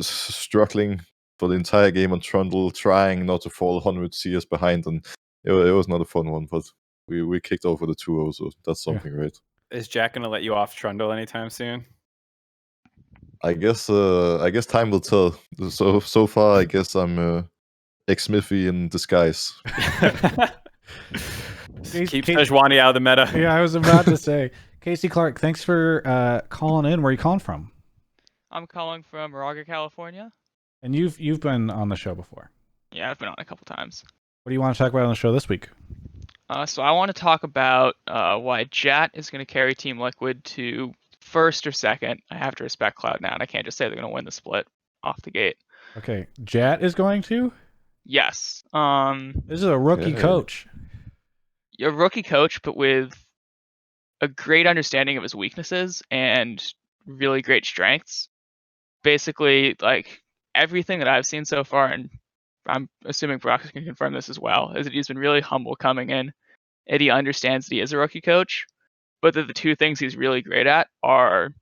struggling for the entire game on Trundle, trying not to fall 100 CS behind, and it was not a fun one, but we kicked over the 2-0, so that's something, right? Is Jack gonna let you off Trundle anytime soon? I guess time will tell. So far, I guess I'm ex-Smithy in disguise. Keep Sejuani out of the meta. Yeah, I was about to say. Casey Clark, thanks for calling in. Where are you calling from? I'm calling from Moraga, California. And you've been on the show before. Yeah, I've been on a couple times. What do you want to talk about on the show this week? So I want to talk about why Jat is going to carry Team Liquid to first or second. I have to respect Cloud9. I can't just say they're going to win the split off the gate. Okay, Jat is going to? Yes. This is a rookie coach. A rookie coach, but with a great understanding of his weaknesses and really great strengths. Basically, like everything that I've seen so far, and I'm assuming Broxah can confirm this as well, is that he's been really humble coming in, and he understands that he is a rookie coach, but that the two things he's really great at are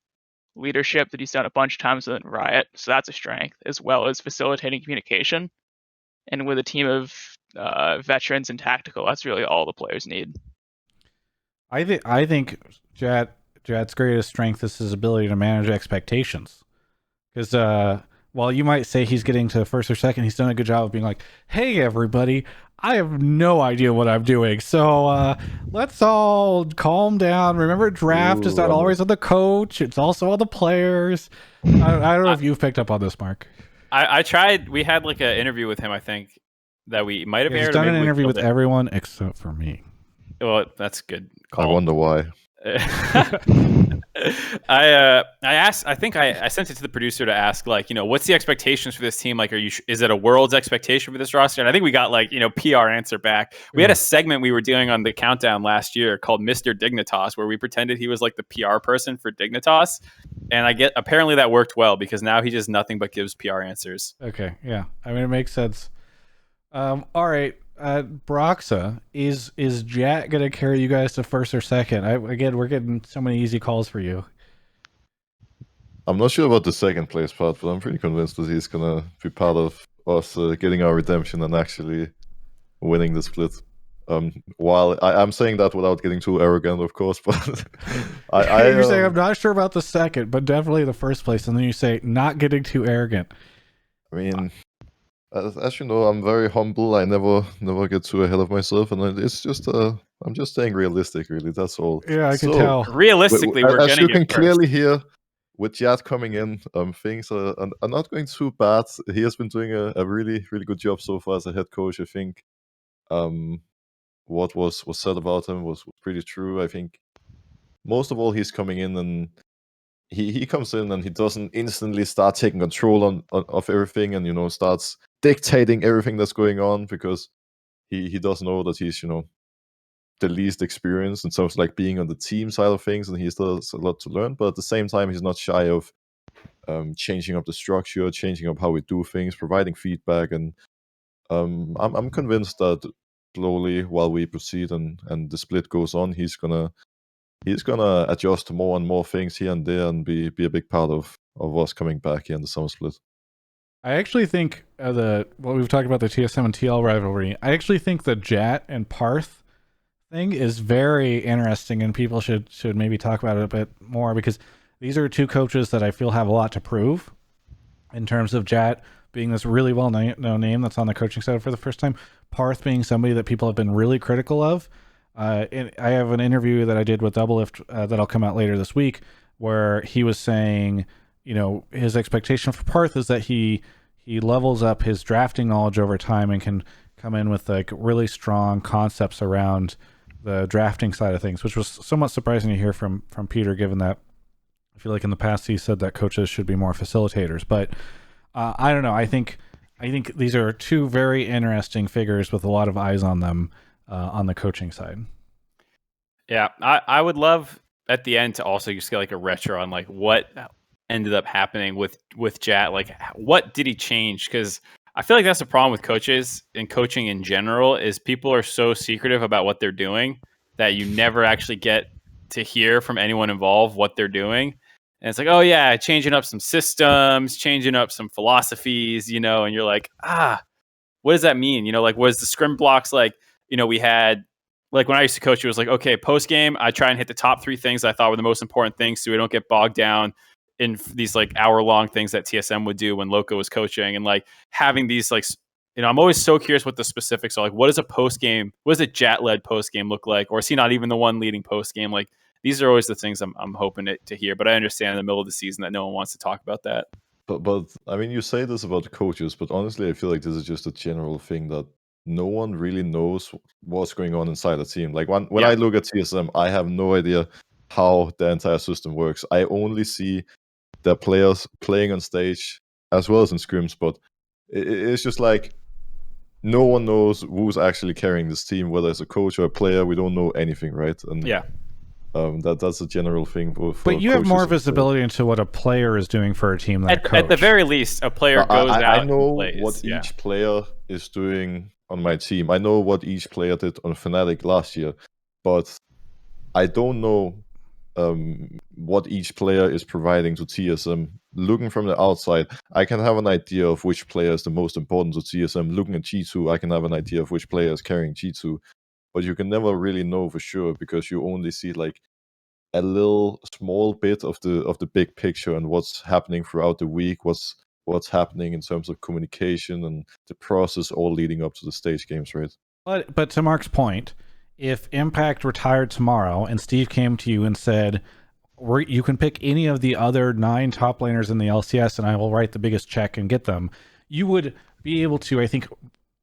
leadership that he's done a bunch of times within Riot, so that's a strength, as well as facilitating communication. And with a team of veterans and tactical, that's really all the players need. I think Jat's greatest strength is his ability to manage expectations. Because while you might say he's getting to first or second, he's done a good job of being like, hey, everybody, I have no idea what I'm doing. So let's all calm down. Remember, draft is not always on the coach. It's also on the players. I don't know if you've picked up on this, Mark. I tried. We had like an interview with him, I think, that we might have aired. He's done an interview with everyone except for me. Well, that's good. I wonder why. I asked. I think I sent it to the producer to ask, like, what's the expectations for this team? Like, is it a world's expectation for this roster? And I think we got like, PR answer back. We had a segment we were doing on the countdown last year called Mr. Dignitas, where we pretended he was like the PR person for Dignitas, and apparently that worked well because now he just nothing but gives PR answers. Okay, yeah. I mean, it makes sense. All right. Broxah, is Jat gonna carry you guys to first or second? Again, we're getting so many easy calls for you. I'm not sure about the second place part, but I'm pretty convinced that he's gonna be part of us getting our redemption and actually winning the split. While I'm saying that without getting too arrogant, of course, but you're saying I'm not sure about the second, but definitely the first place, and then you say not getting too arrogant. I mean, as you know, I'm very humble. I never get too ahead of myself, and it's just I'm just staying realistic, really. That's all. Yeah, I can tell. Realistically, we're as gonna you get can first. clearly hear, with Jad coming in, things are not going too bad. He has been doing a really, really good job so far as a head coach. I think what was said about him was pretty true. I think most of all, he's coming in and he comes in and he doesn't instantly start taking control of everything and starts dictating everything that's going on, because he does know that he's the least experienced in terms of like being on the team side of things, and he still has a lot to learn. But at the same time, he's not shy of changing up the structure, changing up how we do things, providing feedback, and I'm convinced that slowly, while we proceed and the split goes on, he's gonna adjust to more and more things here and there, and be a big part of us coming back here in the summer split. I actually think what we've talked about, the TSM and TL rivalry, I actually think the Jat and Parth thing is very interesting, and people should maybe talk about it a bit more, because these are two coaches that I feel have a lot to prove in terms of Jat being this really well-known name that's on the coaching side for the first time, Parth being somebody that people have been really critical of. And I have an interview that I did with Doublelift that'll come out later this week, where he was saying, his expectation for Parth is that he levels up his drafting knowledge over time and can come in with like really strong concepts around the drafting side of things, which was somewhat surprising to hear from Peter, given that I feel like in the past he said that coaches should be more facilitators. But I don't know. I think these are two very interesting figures with a lot of eyes on them on the coaching side. Yeah, I would love at the end to also just get like a retro on like what ended up happening with Jat. Like, what did he change? Because I feel like that's the problem with coaches and coaching in general, is people are so secretive about what they're doing that you never actually get to hear from anyone involved what they're doing. And it's like, oh yeah, changing up some systems, changing up some philosophies, and you're like, what does that mean? Like, was the scrim blocks like, we had, like when I used to coach, it was like, okay, post game, I try and hit the top 3 things I thought were the most important things, so we don't get bogged down in these like hour-long things that TSM would do when Loco was coaching, and like having these like, I'm always so curious what the specifics are. Like, what does a post game, what does a Jat-led post game look like, or is he not even the one leading post game? Like, these are always the things I'm hoping to hear. But I understand in the middle of the season that no one wants to talk about that. But I mean, you say this about coaches, but honestly, I feel like this is just a general thing that no one really knows what's going on inside the team. Like when I look at TSM, I have no idea how the entire system works. I only see the players playing on stage as well as in scrims, but it's just like no one knows who's actually carrying this team, whether it's a coach or a player. We don't know anything, right? And that's a general thing. But you have more visibility into what a player is doing for a team than a coach. At the very least, a player goes out. I know and plays. what each player is doing on my team. I know what each player did on Fnatic last year, but I don't know what each player is providing to TSM. Looking from the outside, I can have an idea of which player is the most important to TSM. Looking at G2, I can have an idea of which player is carrying G2. But you can never really know for sure because you only see like a little small bit of the big picture and what's happening throughout the week, what's happening in terms of communication and the process all leading up to the stage games, right? But to Mark's point, if Impact retired tomorrow and Steve came to you and said, you can pick any of the other 9 top laners in the LCS and I will write the biggest check and get them, you would be able to, I think,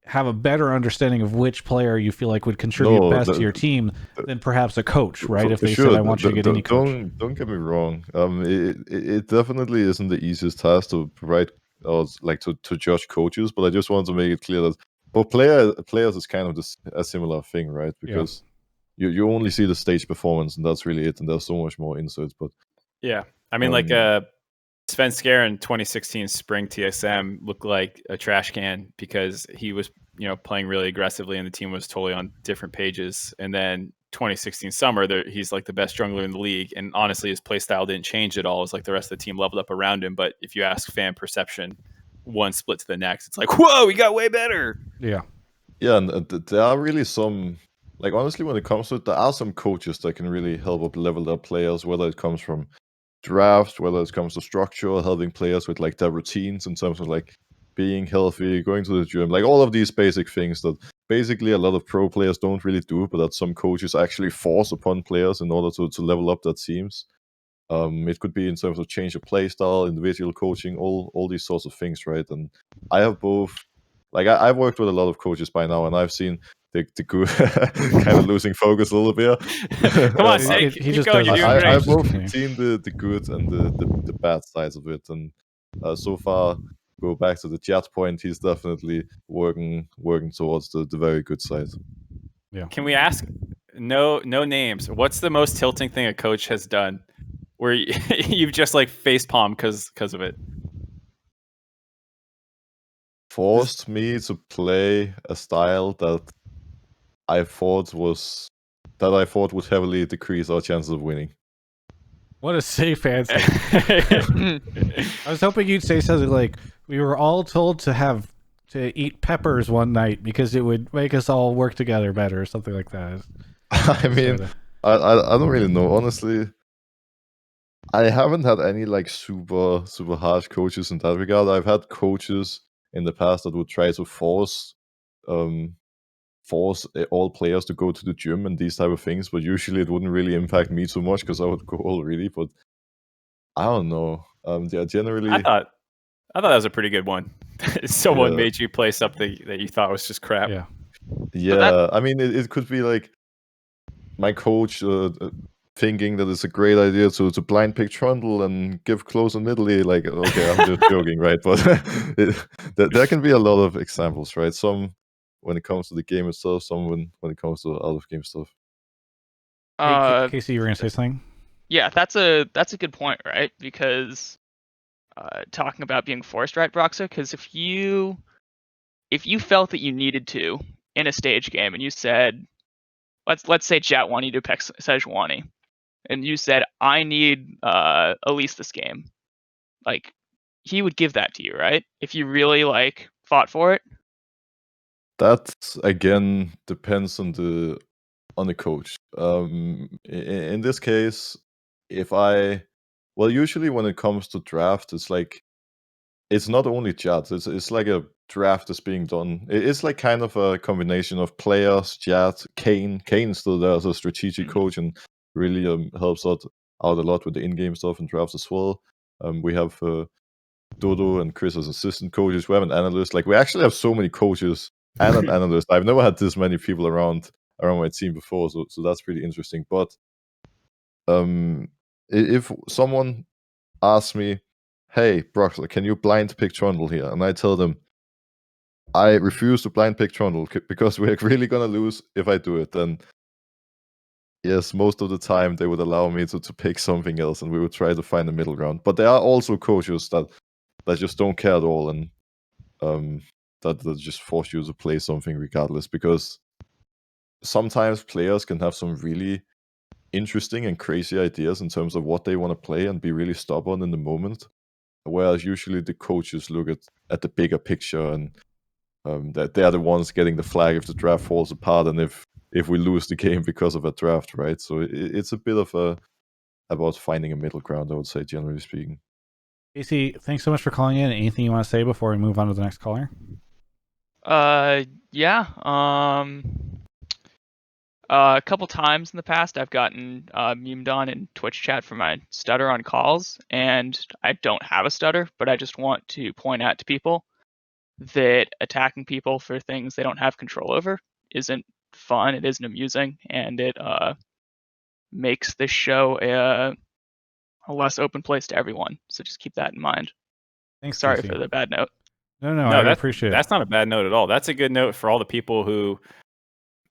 have a better understanding of which player you feel like would contribute best to your team than perhaps a coach, right? If they said, I want you to get any coach. Don't get me wrong. It definitely isn't the easiest task to provide or like to judge coaches, but I just want to make it clear that for players is kind of a similar thing, right? Because you only see the stage performance and that's really it, and there's so much more insights. But I mean, Svenskar in 2016 spring TSM looked like a trash can because he was, playing really aggressively and the team was totally on different pages. And then 2016 summer, he's like the best jungler in the league. And honestly, his play style didn't change at all. It's like the rest of the team leveled up around him. But if you ask fan perception, one split to the next, it's like, whoa, he got way better. Yeah, and there are really some, like honestly, when it comes to it, there are some coaches that can really help up level their players, whether it comes from drafts, whether it comes to structure, helping players with like their routines in terms of like being healthy, going to the gym, like all of these basic things that basically a lot of pro players don't really do, but that some coaches actually force upon players in order to level up their teams. It could be in terms of change of play style, individual coaching, all these sorts of things, right? And I have both. Like I've worked with a lot of coaches by now, and I've seen the good kind of losing focus a little bit. Come on, Snake. He just going. I've both seen the good and the bad sides of it, and so far, go back to the chat point. He's definitely working towards the very good side. Yeah. Can we ask? No names. What's the most tilting thing a coach has done where you've just like facepalm because of it? Forced me to play a style that I thought would heavily decrease our chances of winning. What a safe answer. I was hoping you'd say something like, we were all told to eat peppers one night because it would make us all work together better or something like that. I mean, I don't really know. Honestly, I haven't had any like super harsh coaches in that regard. I've had coaches in the past that would try to force all players to go to the gym and these type of things, but usually it wouldn't really impact me too much because I would go already. But I don't know. Generally, I thought that was a pretty good one. Someone made you play something that you thought was just crap. Yeah. I mean, it could be like my coach thinking that it's a great idea to blind pick Trundle and give close and middle. Like, okay, I'm just joking, right? But there can be a lot of examples, right? Some when it comes to the game itself, some when it comes to out of game stuff. Hey, Casey, you were gonna say something? Yeah, that's a good point, right? Because talking about being forced, right, Broxah? Because if you felt that you needed to in a stage game, and you said, let's say Jat wanted you to pick Sejuani, and you said, I need Elise this game, like he would give that to you, right? If you really like fought for it. That again depends on the coach. In this case, usually when it comes to draft, it's like it's not only Jat. It's like a draft is being done. It's like kind of a combination of players, Jat, Kane. Kane's still there as a strategic coach, and really helps out a lot with the in-game stuff and drafts as well. We have Dodo and Chris as assistant coaches. We have an analyst. Like, we actually have so many coaches and an analyst. I've never had this many people around my team before, so that's pretty interesting. But if someone asks me, hey, Broxah, can you blind pick Trundle here? And I tell them, I refuse to blind pick Trundle because we're really gonna lose if I do it. Then yes, most of the time they would allow me to pick something else, and we would try to find a middle ground. But there are also coaches that just don't care at all, and that just force you to play something regardless. Because sometimes players can have some really interesting and crazy ideas in terms of what they want to play and be really stubborn in the moment, whereas usually the coaches look at the bigger picture, and that they are the ones getting the flag if the draft falls apart and if we lose the game because of a draft, right? So it's a bit of about finding a middle ground, I would say, generally speaking. Casey, thanks so much for calling in. Anything you want to say before we move on to the next caller? Yeah. A couple times in the past, I've gotten memed on in Twitch chat for my stutter on calls, and I don't have a stutter, but I just want to point out to people that attacking people for things they don't have control over isn't fun, it isn't amusing, and it makes this show a less open place to everyone. So just keep that in mind. Thanks, Sorry Casey. for the bad note. No, I appreciate it. That's not a bad note at all. That's a good note for all the people who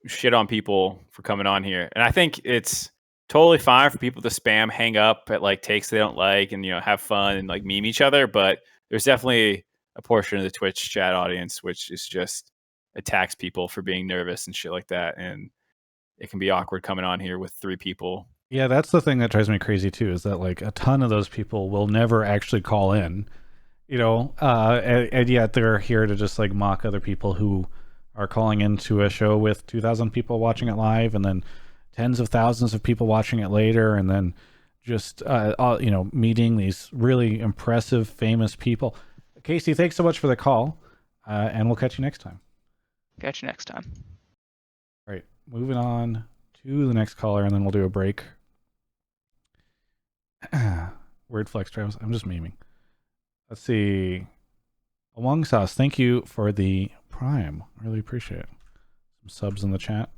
shit on people for coming on here. And I think it's totally fine for people to spam, hang up at like takes they don't like, and have fun and like meme each other. But there's definitely a portion of the Twitch chat audience which is just attacks people for being nervous and shit like that. And it can be awkward coming on here with 3 people. Yeah, that's the thing that drives me crazy too, is that like a ton of those people will never actually call in, and yet they're here to just like mock other people who are calling into a show with 2,000 people watching it live, and then tens of thousands of people watching it later, and then just meeting these really impressive, famous people. Casey, thanks so much for the call, and we'll catch you next time. Catch you next time. All right, moving on to the next caller, and then we'll do a break. Word flex, Travis. I'm just memeing. Let's see. Among Sauce, thank you for the Prime. Really appreciate it. Some subs in the chat.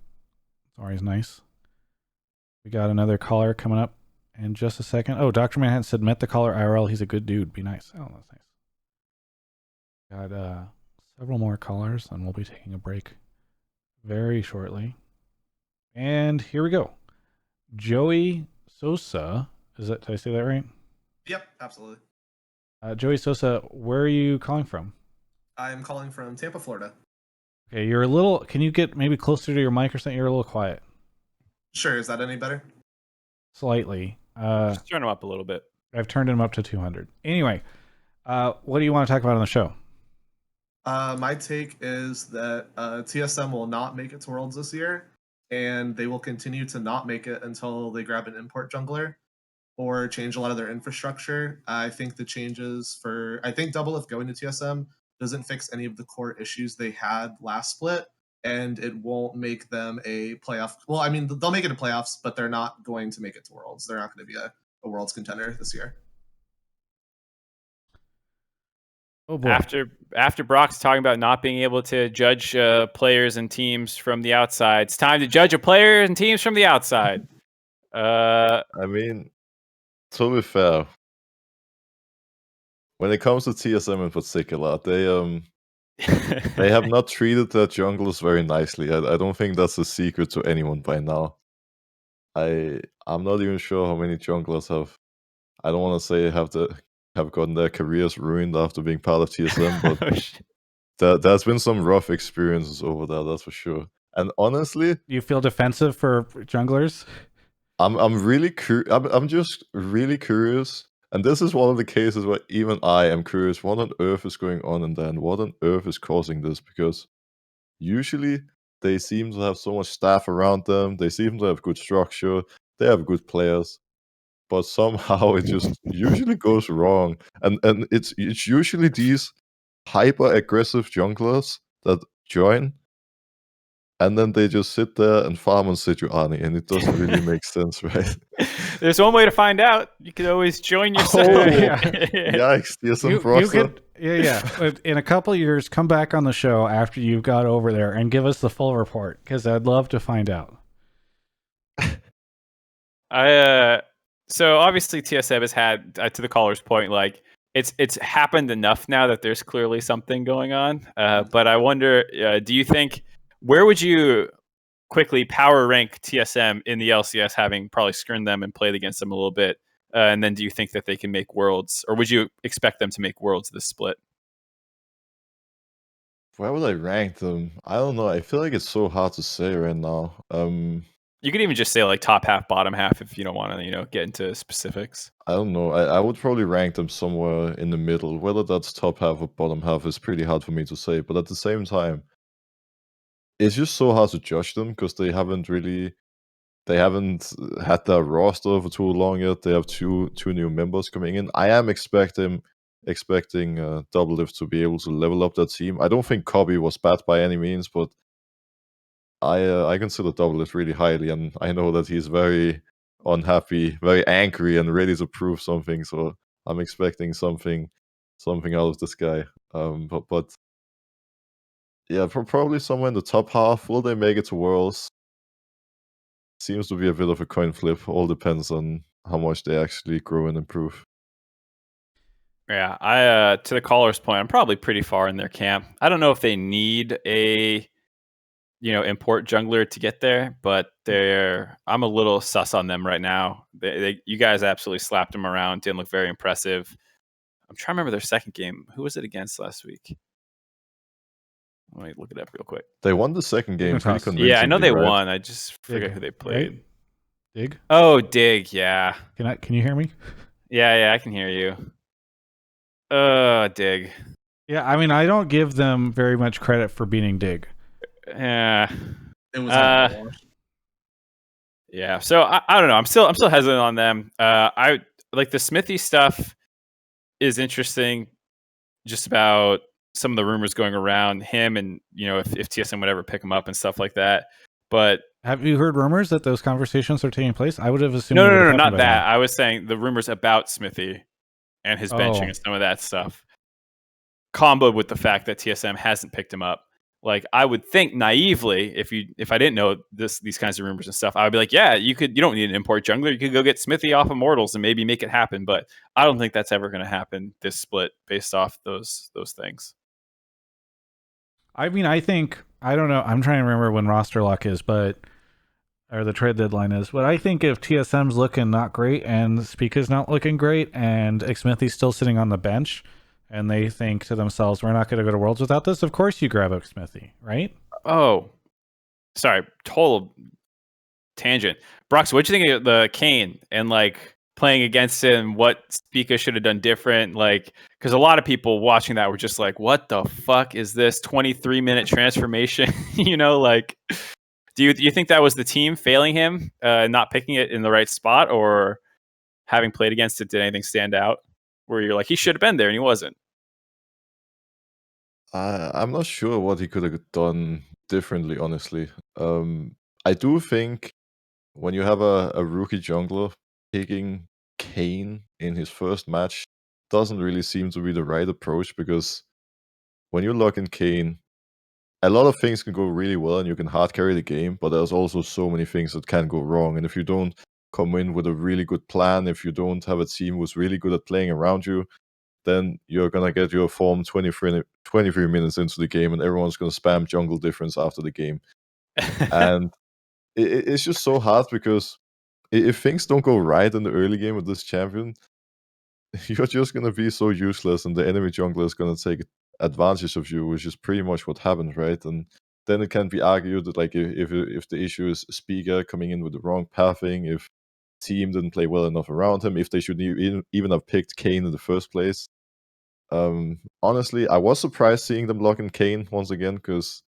It's always nice. We got another caller coming up in just a second. Oh, Dr. Manhattan said, met the caller IRL. He's a good dude. Be nice. Oh, that's nice. Got several more callers, and we'll be taking a break very shortly. And here we go. Joey Sosa. Did I say that right? Yep, absolutely. Joey Sosa, where are you calling from? I'm calling from Tampa, Florida. Okay, you're a little. Can you get maybe closer to your mic or something? You're a little quiet. Sure, is that any better? Slightly. Just turn him up a little bit. I've turned him up to 200. Anyway, what do you want to talk about on the show? My take is that TSM will not make it to Worlds this year, and they will continue to not make it until they grab an import jungler or change a lot of their infrastructure. I think the changes I think Double Lift going to TSM doesn't fix any of the core issues they had last split, and it won't make them a playoff. Well, I mean, they'll make it to playoffs, but they're not going to make it to Worlds. They're not going to be a Worlds contender this year. Oh boy. After Brock's talking about not being able to judge players and teams from the outside, it's time to judge a player and teams from the outside. I mean, to be fair, when it comes to TSM in particular, they have not treated their junglers very nicely. I don't think that's a secret to anyone by now. I'm not even sure how many junglers I don't want to say have gotten their careers ruined after being part of TSM, but there's been some rough experiences over there, that's for sure. And honestly, you feel defensive for junglers? I'm really I'm just really curious, and this is one of the cases where even I am curious what on earth is going on in there, and what on earth is causing this, because usually they seem to have so much staff around them, they seem to have good structure, they have good players, but somehow it just usually goes wrong, and it's usually these hyper aggressive junglers that join, and then they just sit there and farm on Sejuani, and it doesn't really make sense, right? There's one way to find out. You could always join yourself. Yikes! TSM Broxah. But in a couple of years, come back on the show after you've got over there and give us the full report, because I'd love to find out. So obviously TSM has had, to the caller's point, like it's happened enough now that there's clearly something going on. But I wonder, do you think, where would you quickly power rank TSM in the LCS, having probably screened them and played against them a little bit? And then do you think that they can make Worlds, or would you expect them to make Worlds this split? Where would I rank them? I don't know. I feel like it's so hard to say right now. You could even just say like top half, bottom half, if you don't want to, get into specifics. I don't know. I would probably rank them somewhere in the middle. Whether that's top half or bottom half is pretty hard for me to say. But at the same time, it's just so hard to judge them because they haven't had their roster for too long yet. They have two new members coming in. I am expecting Doublelift to be able to level up that team. I don't think Cobby was bad by any means, but I consider Doublelift really highly, and I know that he's very unhappy, very angry, and ready to prove something. So I'm expecting something out of this guy. But yeah, probably somewhere in the top half. Will they make it to Worlds? Seems to be a bit of a coin flip. All depends on how much they actually grow and improve. Yeah, I to the caller's point, I'm probably pretty far in their camp. I don't know if they need a import jungler to get there, but I'm a little sus on them right now. You guys absolutely slapped them around. Didn't look very impressive. I'm trying to remember their second game. Who was it against last week? Let me look it up real quick. They won the second game pretty convincingly. Yeah, I know they right? won. I just forget who they played. Right? Dig? Oh, Dig, yeah. Can you hear me? Yeah, I can hear you. Dig. Yeah, I mean, I don't give them very much credit for beating Dig. Yeah. It was yeah. So I don't know. I'm still hesitant on them. I like the Smithy stuff is interesting, just about some of the rumors going around him, and if TSM would ever pick him up and stuff like that. But have you heard rumors that those conversations are taking place? I would have assumed. No, not that. I was saying the rumors about Smithy and his benching and some of that stuff, comboed with the fact that TSM hasn't picked him up. Like, I would think naively, if I didn't know these kinds of rumors and stuff, I would be like, yeah, you don't need an import jungler. You could go get Smithy off Immortals and maybe make it happen. But I don't think that's ever going to happen this split based off those things. I mean, I don't know. I'm trying to remember when roster lock is, or the trade deadline is. But I think if TSM's looking not great and Spica's not looking great and Smithy's still sitting on the bench, and they think to themselves, we're not going to go to Worlds without this, of course you grab up Smithy, right? Oh, sorry. Total tangent. Broxah, what'd you think of the Kane and playing against him? What Spica should have done different? Because a lot of people watching that were just like, what the fuck is this 23-minute transformation? Do you think that was the team failing him, not picking it in the right spot, or having played against it, did anything stand out where you're like, he should have been there and he wasn't? I'm not sure what he could have done differently, honestly. I do think when you have a rookie jungler picking Kane in his first match doesn't really seem to be the right approach, because when you lock in Kane, a lot of things can go really well and you can hard carry the game, but there's also so many things that can go wrong. And if you don't come in with a really good plan, if you don't have a team who's really good at playing around you, then you're going to get your form 23 minutes into the game and everyone's going to spam jungle difference after the game. And it's just so hard, because if things don't go right in the early game with this champion, you're just going to be so useless and the enemy jungler is going to take advantage of you, which is pretty much what happened, right? And then it can be argued that if the issue is Spiga coming in with the wrong pathing, if team didn't play well enough around him, if they should even have picked Kane in the first place. Honestly, I was surprised seeing them lock in Kane once again, because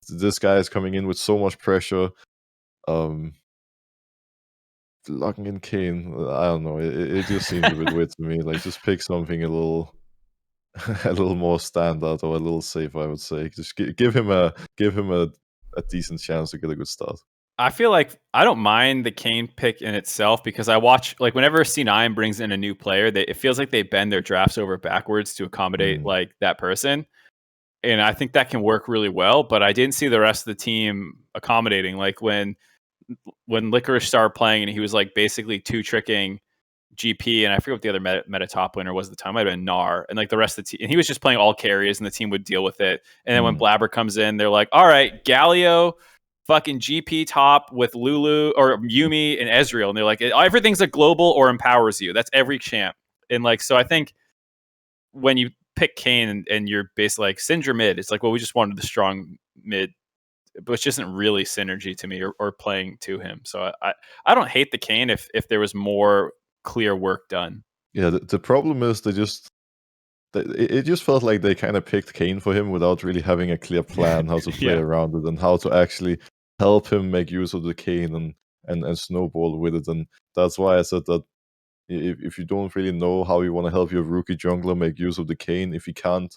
this guy is coming in with so much pressure. Locking in Kane, I don't know. It just seems a bit weird to me. Just pick something a little more standard or a little safe, I would say. Just give him a a decent chance to get a good start. I feel like I don't mind the Kane pick in itself because I watch, like, whenever C9 brings in a new player, it feels like they bend their drafts over backwards to accommodate like that person. And I think that can work really well, but I didn't see the rest of the team accommodating. Like when Licorice started playing and he was like basically two-tricking GP, and I forget what the other meta top winner was at the time. It might have been Gnar, and like the rest of the team, and he was just playing all carries, and the team would deal with it. And then when Blabber comes in, they're like, "All right, Galio, fucking GP top with Lulu or Yumi and Ezreal," and they're like, "Everything's a global or empowers you. That's every champ." And like, so I think when you pick Kane and you're basically like Syndra mid, it's like, well, we just wanted the strong mid, which isn't really synergy to me or playing to him. So I don't hate the Kane if there was more clear work done. Yeah, the problem is it just felt like they kind of picked Kane for him without really having a clear plan how to play around it and how to actually help him make use of the Kane and snowball with it. And that's why I said that if you don't really know how you want to help your rookie jungler make use of the Kane, if you can't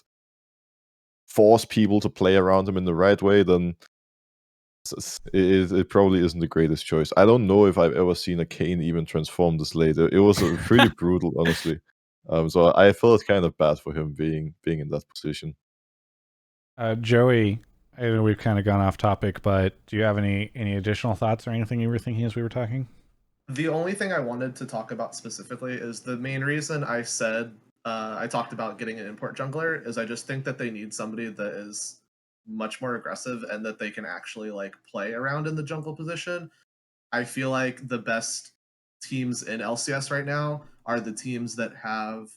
force people to play around him in the right way, then it probably isn't the greatest choice. I don't know if I've ever seen a Kane even transform this late. It was pretty brutal, honestly. So I felt kind of bad for him being in that position. Joey, I know we've kind of gone off topic, but do you have any additional thoughts or anything you were thinking as we were talking? The only thing I wanted to talk about specifically is the main reason I said I talked about getting an import jungler is I just think that they need somebody that is much more aggressive and that they can actually like play around in the jungle position. I feel like the best teams in LCS right now are the teams that have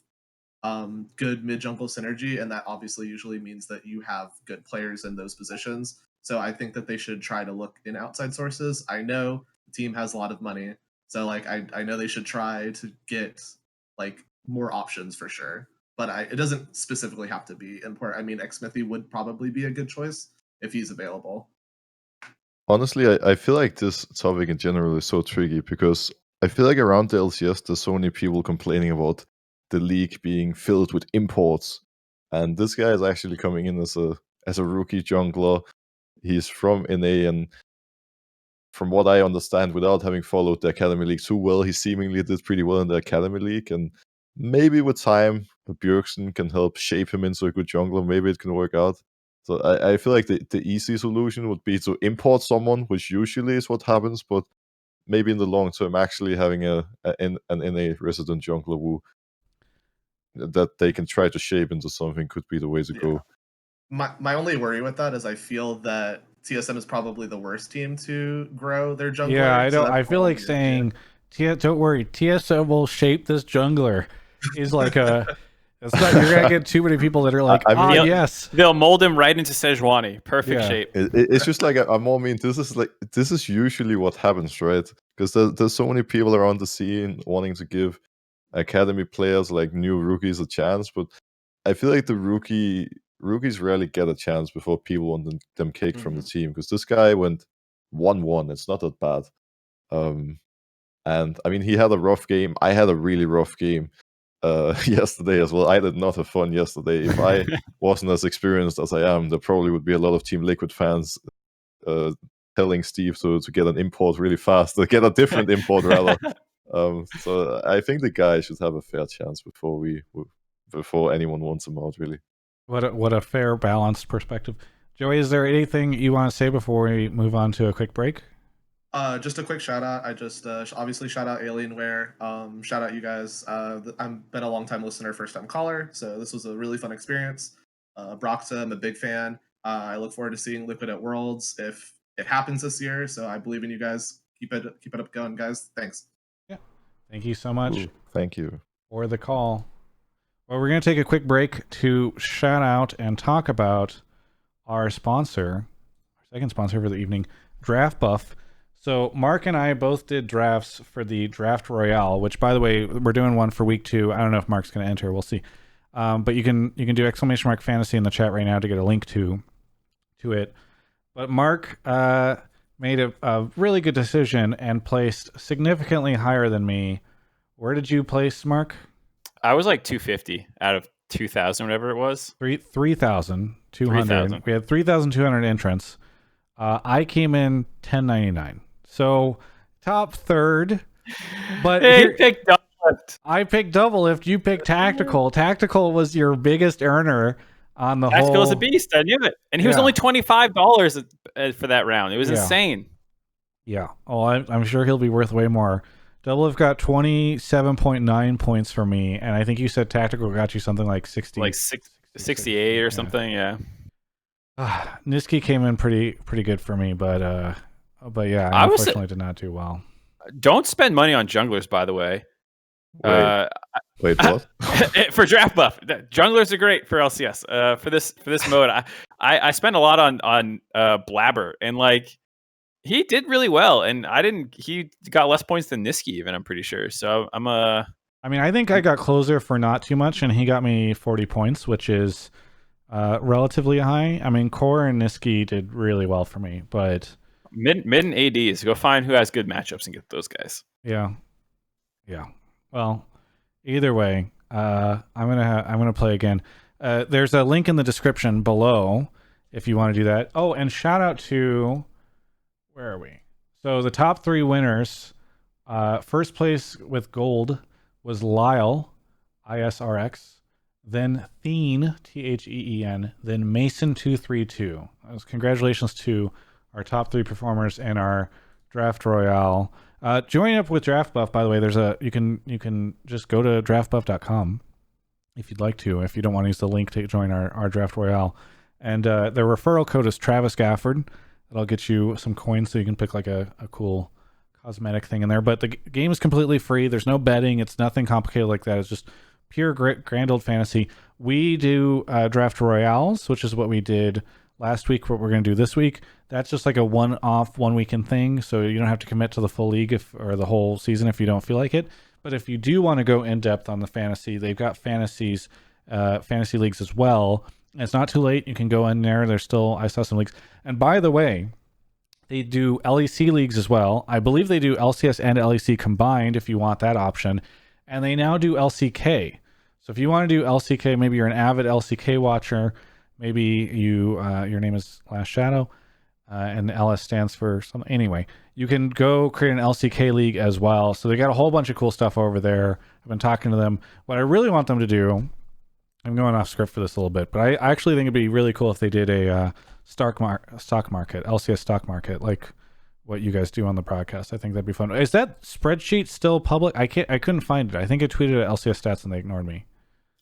good mid jungle synergy, and that obviously usually means that you have good players in those positions. So I think that they should try to look in outside sources. I know the team has a lot of money, so like I know they should try to get like more options for sure. But it doesn't specifically have to be import. I mean, Xmithy would probably be a good choice if he's available. Honestly, I feel like this topic in general is so tricky because I feel like around the LCS there's so many people complaining about the league being filled with imports, and this guy is actually coming in as a rookie jungler. He's from NA, and from what I understand, without having followed the Academy League too well, he seemingly did pretty well in the Academy League, and maybe with time, Bjergsen can help shape him into a good jungler. Maybe it can work out. So I feel like the easy solution would be to import someone, which usually is what happens, but maybe in the long term, actually having an NA resident jungler who that they can try to shape into something could be the way to go. My only worry with that is I feel that TSM is probably the worst team to grow their jungler. Yeah, I feel like saying, don't worry, TSM will shape this jungler is like a... It's not, you're gonna get too many people that are like, yes, they'll mold him right into Sejuani, perfect shape. It's just like I more mean this is usually what happens, right? Because there's so many people around the scene wanting to give academy players like new rookies a chance, but I feel like the rookies rarely get a chance before people want them kicked from the team. Because this guy went 1-1. It's not that bad. And I mean, he had a rough game. I had a really rough game yesterday as well. I did not have fun yesterday. If I wasn't as experienced as I am, there probably would be a lot of Team Liquid fans telling Steve to get an import really fast, to get a different import rather. So I think the guy should have a fair chance before anyone wants him out, really. What a fair, balanced perspective. Joey, is there anything you want to say before we move on to a quick break? Just a quick shout out. I just obviously shout out Alienware. Shout out you guys. I've been a long time listener, first time caller, so this was a really fun experience. Broxah, I'm a big fan. I look forward to seeing Liquid at Worlds if it happens this year. So I believe in you guys. Keep it up going, guys. Thanks. Yeah, thank you so much. Ooh, thank you for the call. Well, we're gonna take a quick break to shout out and talk about our sponsor, our second sponsor for the evening, Draft Buff. So Mark and I both did drafts for the Draft Royale, which, by the way, we're doing one for week 2. I don't know if Mark's going to enter. We'll see. But you can do !fantasy in the chat right now to get a link to it. But Mark made a really good decision and placed significantly higher than me. Where did you place, Mark? I was like 250 out of 2,000, whatever it was. 3,200. We had 3,200 entrants. I came in 1099. So top third. But Hey, pick Doublelift. I picked Doublelift. You picked Tactical. Tactical was your biggest earner on the Tactical whole. is a beast. I knew it. And he was only $25 for that round. It was insane. Yeah. Oh, I'm sure he'll be worth way more. Doublelift got 27.9 points for me, and I think you said Tactical got you something like 60. Like 68 or something, yeah. Niski came in pretty good for me, but yeah, I unfortunately did not do well. Don't spend money on junglers, by the way. Wait, what? For draft buff, junglers are great for LCS. For this mode, I spent a lot on Blabber, and like he did really well, and he got less points than Niski even, I'm pretty sure. So I mean, I think I got closer for not too much, and he got me 40 points, which is relatively high. I mean, Core and Niski did really well for me, but mid and ADs, go find who has good matchups and get those guys. Yeah. Well, either way, I'm gonna play again. There's a link in the description below if you want to do that. Oh, and shout out to, where are we? So the top 3 winners. First place with gold was Lyle, ISRX, then Theen, THEEN, then Mason232. Congratulations to our top 3 performers in our Draft Royale. Join up with Draft Buff, by the way. There's you can just go to draftbuff.com if you'd like to, if you don't want to use the link to join our Draft Royale. And the referral code is Travis Gafford. That'll get you some coins so you can pick like a cool cosmetic thing in there. But the game is completely free. There's no betting. It's nothing complicated like that. It's just pure grand old fantasy. We do Draft Royales, which is what we did last week, what we're going to do this week. That's just like a one-off, one-weekend thing, so you don't have to commit to the full league or the whole season if you don't feel like it. But if you do want to go in-depth on the fantasy, they've got fantasy leagues as well. And it's not too late. You can go in there. I saw some leagues. And by the way, they do LEC leagues as well. I believe they do LCS and LEC combined if you want that option. And they now do LCK. So if you want to do LCK, maybe you're an avid LCK watcher, maybe your name is Last Shadow, and the LS stands for something. Anyway, you can go create an LCK league as well. So they got a whole bunch of cool stuff over there. I've been talking to them. What I really want them to do, I'm going off script for this a little bit, but I actually think it'd be really cool if they did a stock market, LCS stock market, like what you guys do on the podcast. I think that'd be fun. Is that spreadsheet still public? I couldn't find it. I think I tweeted at LCS Stats and they ignored me.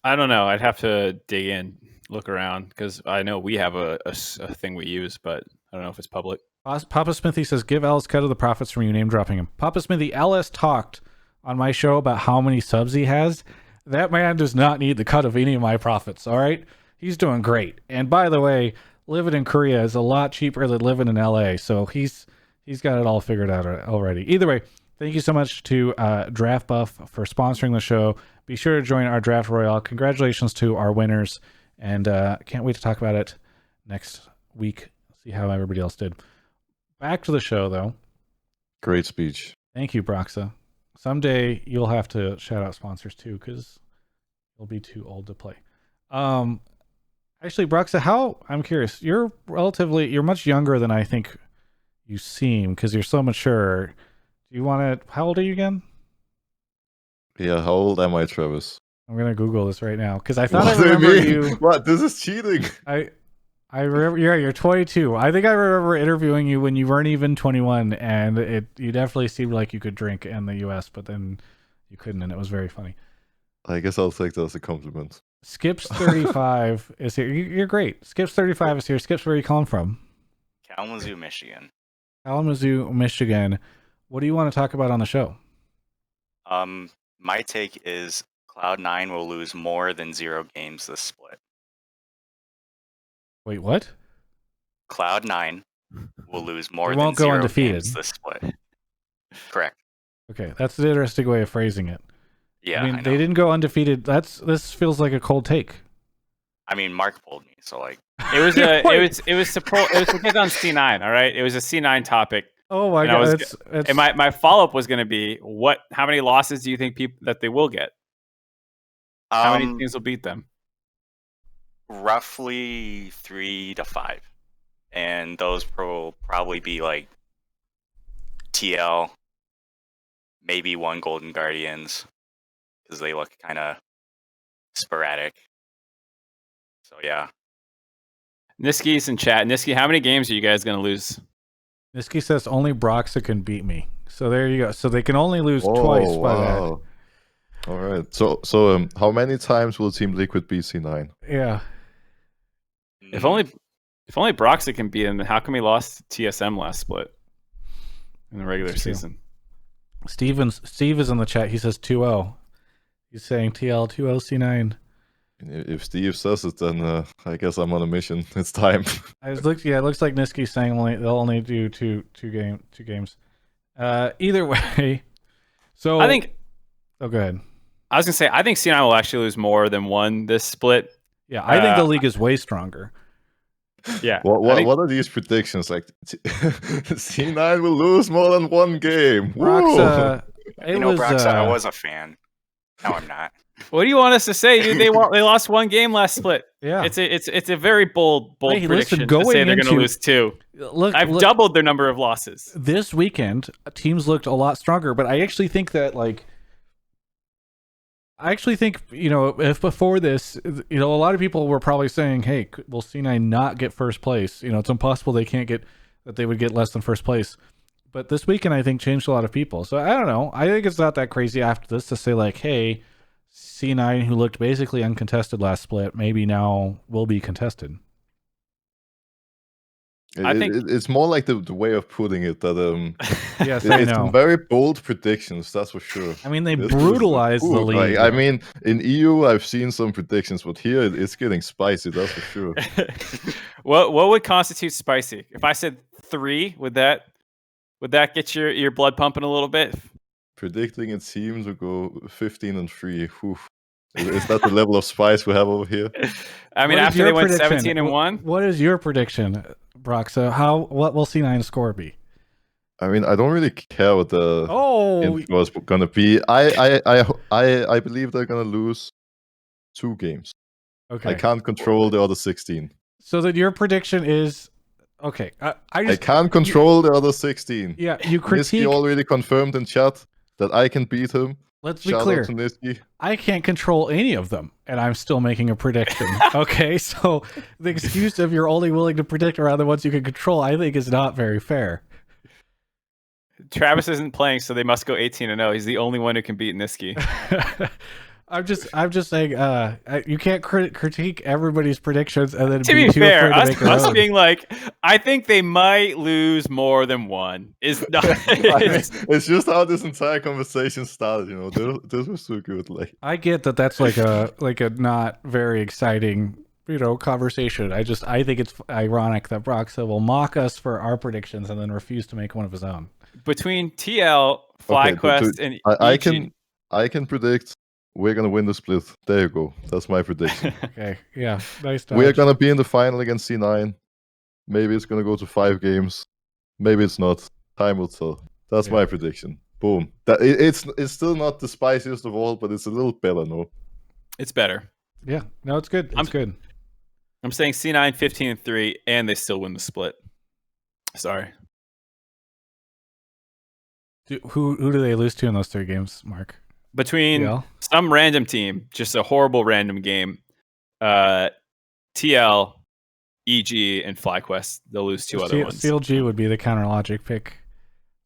I don't know. I'd have to dig in, look around, because I know we have a thing we use, but I don't know if it's public. Papa Smithy says, give Ellis cut of the profits from you name dropping him. Papa Smithy, Ellis talked on my show about how many subs he has. That man does not need the cut of any of my profits, all right? He's doing great. And by the way, living in Korea is a lot cheaper than living in LA, so he's got it all figured out already. Either way, thank you so much to Draft Buff for sponsoring the show. Be sure to join our Draft Royale. Congratulations to our winners, and can't wait to talk about it next week, see how everybody else did. Back to the show, though. Great speech. Thank you, Broxah. Someday you'll have to shout out sponsors too, because you'll be too old to play. Actually, Broxah, I'm curious. You're much younger than I think you seem, because you're so mature. Do you want to? How old are you again? Yeah, how old am I, Travis? I'm gonna Google this right now because I thought I remember you. What? This is cheating. I remember. Yeah, you're 22. I think I remember interviewing you when you weren't even 21, and you definitely seemed like you could drink in the U.S., but then you couldn't, and it was very funny. I guess I'll take that as a compliment. Skips 35 is here. You're great. Skips 35 is here. Skips, where are you calling from? Kalamazoo, Michigan. Kalamazoo, Michigan. What do you want to talk about on the show? My take is Cloud9 will lose more than 0 games this split. Wait, what? Cloud9 will lose more won't than go 0 undefeated. games this split. Correct. Okay, that's an interesting way of phrasing it. Yeah, I mean, they didn't go undefeated. This feels like a cold take. I mean, Mark pulled me, so like it was to get on C9. All right, it was a C9 topic. Oh my god! And my follow up was going to be how many losses do you think that they will get? How many teams will beat them? Roughly 3 to 5. and those will probably be like TL, maybe one Golden Guardians, because they look kind of sporadic. So yeah. Niski's in chat. Niski, how many games are you guys gonna lose? Niski says only Broxah can beat me. So there you go. So they can only lose twice by that. All right. So how many times will Team Liquid beat C9? Yeah. If only Broxah can beat him, then how come he lost TSM last split in the regular season? Steve is in the chat. He says 2-0. He's saying TL 2-0 C9. If Steve says it, then I guess I'm on a mission. It's time. It looks like Niski's saying they'll only do two games. Either way, so I think. Oh, go ahead. I was gonna say I think C9 will actually lose more than one this split. Yeah, I think the league is way stronger. Yeah. What are these predictions? Like C9 will lose more than one game. Broxah, Broxah, I was a fan. No, I'm not. What do you want us to say, dude? They lost one game last split. Yeah, it's a very bold prediction listen, to say they're going to lose two. I've doubled their number of losses. This weekend, teams looked a lot stronger, but I actually think that if before this, a lot of people were probably saying, "Hey, will C9 not get first place? It's impossible that they would get less than first place." But this weekend, I think, changed a lot of people. So I don't know. I think it's not that crazy after this to say like, "Hey, C9, who looked basically uncontested last split, maybe now will be contested." I think it's more like the way of putting it that yes, I know. Some very bold predictions, that's for sure. I mean, they brutalized the league. I mean, in EU, I've seen some predictions, but here it's getting spicy, that's for sure. What would constitute spicy? If I said 3, would that get your blood pumping a little bit? Predicting a team to go 15-3. Is that the level of spice we have over here? I mean, after they went 17-1. What is your prediction, Broxah? What will C9 score be? I mean, I don't really care what the info is gonna be. I believe they're gonna lose 2 games. Okay. I can't control the other 16. So that your prediction is okay. I can't control the other 16. Yeah, you critique. Niski already confirmed in chat that I can beat him. Let's be clear. I can't control any of them, and I'm still making a prediction. Okay, so the excuse of you're only willing to predict around the ones you can control, I think, is not very fair. Travis isn't playing, so they must go 18-0. He's the only one who can beat Niski. I'm just saying, you can't critique everybody's predictions and then to be fair, us being like, I think they might lose more than one is not. It's just how this entire conversation started. This was so good. Like, I get that that's like a not very exciting conversation. I think it's ironic that Broxah will mock us for our predictions and then refuse to make one of his own. Between TL, FlyQuest, and EG, I can predict. We're going to win the split. There you go. That's my prediction. Okay, yeah. Nice touch. We're going to be in the final against C9. Maybe it's going to go to 5 games. Maybe it's not. Time will tell. That's my prediction. Boom. It's still not the spiciest of all, but it's a little better, no? It's better. Yeah. No, it's good. It's good. I'm saying C9 15-3, and they still win the split. Sorry. Who do they lose to in those 3 games, Mark? Between some random team, just a horrible random game, TL, EG, and FlyQuest, they'll lose 2 other ones. CLG would be the counter logic pick.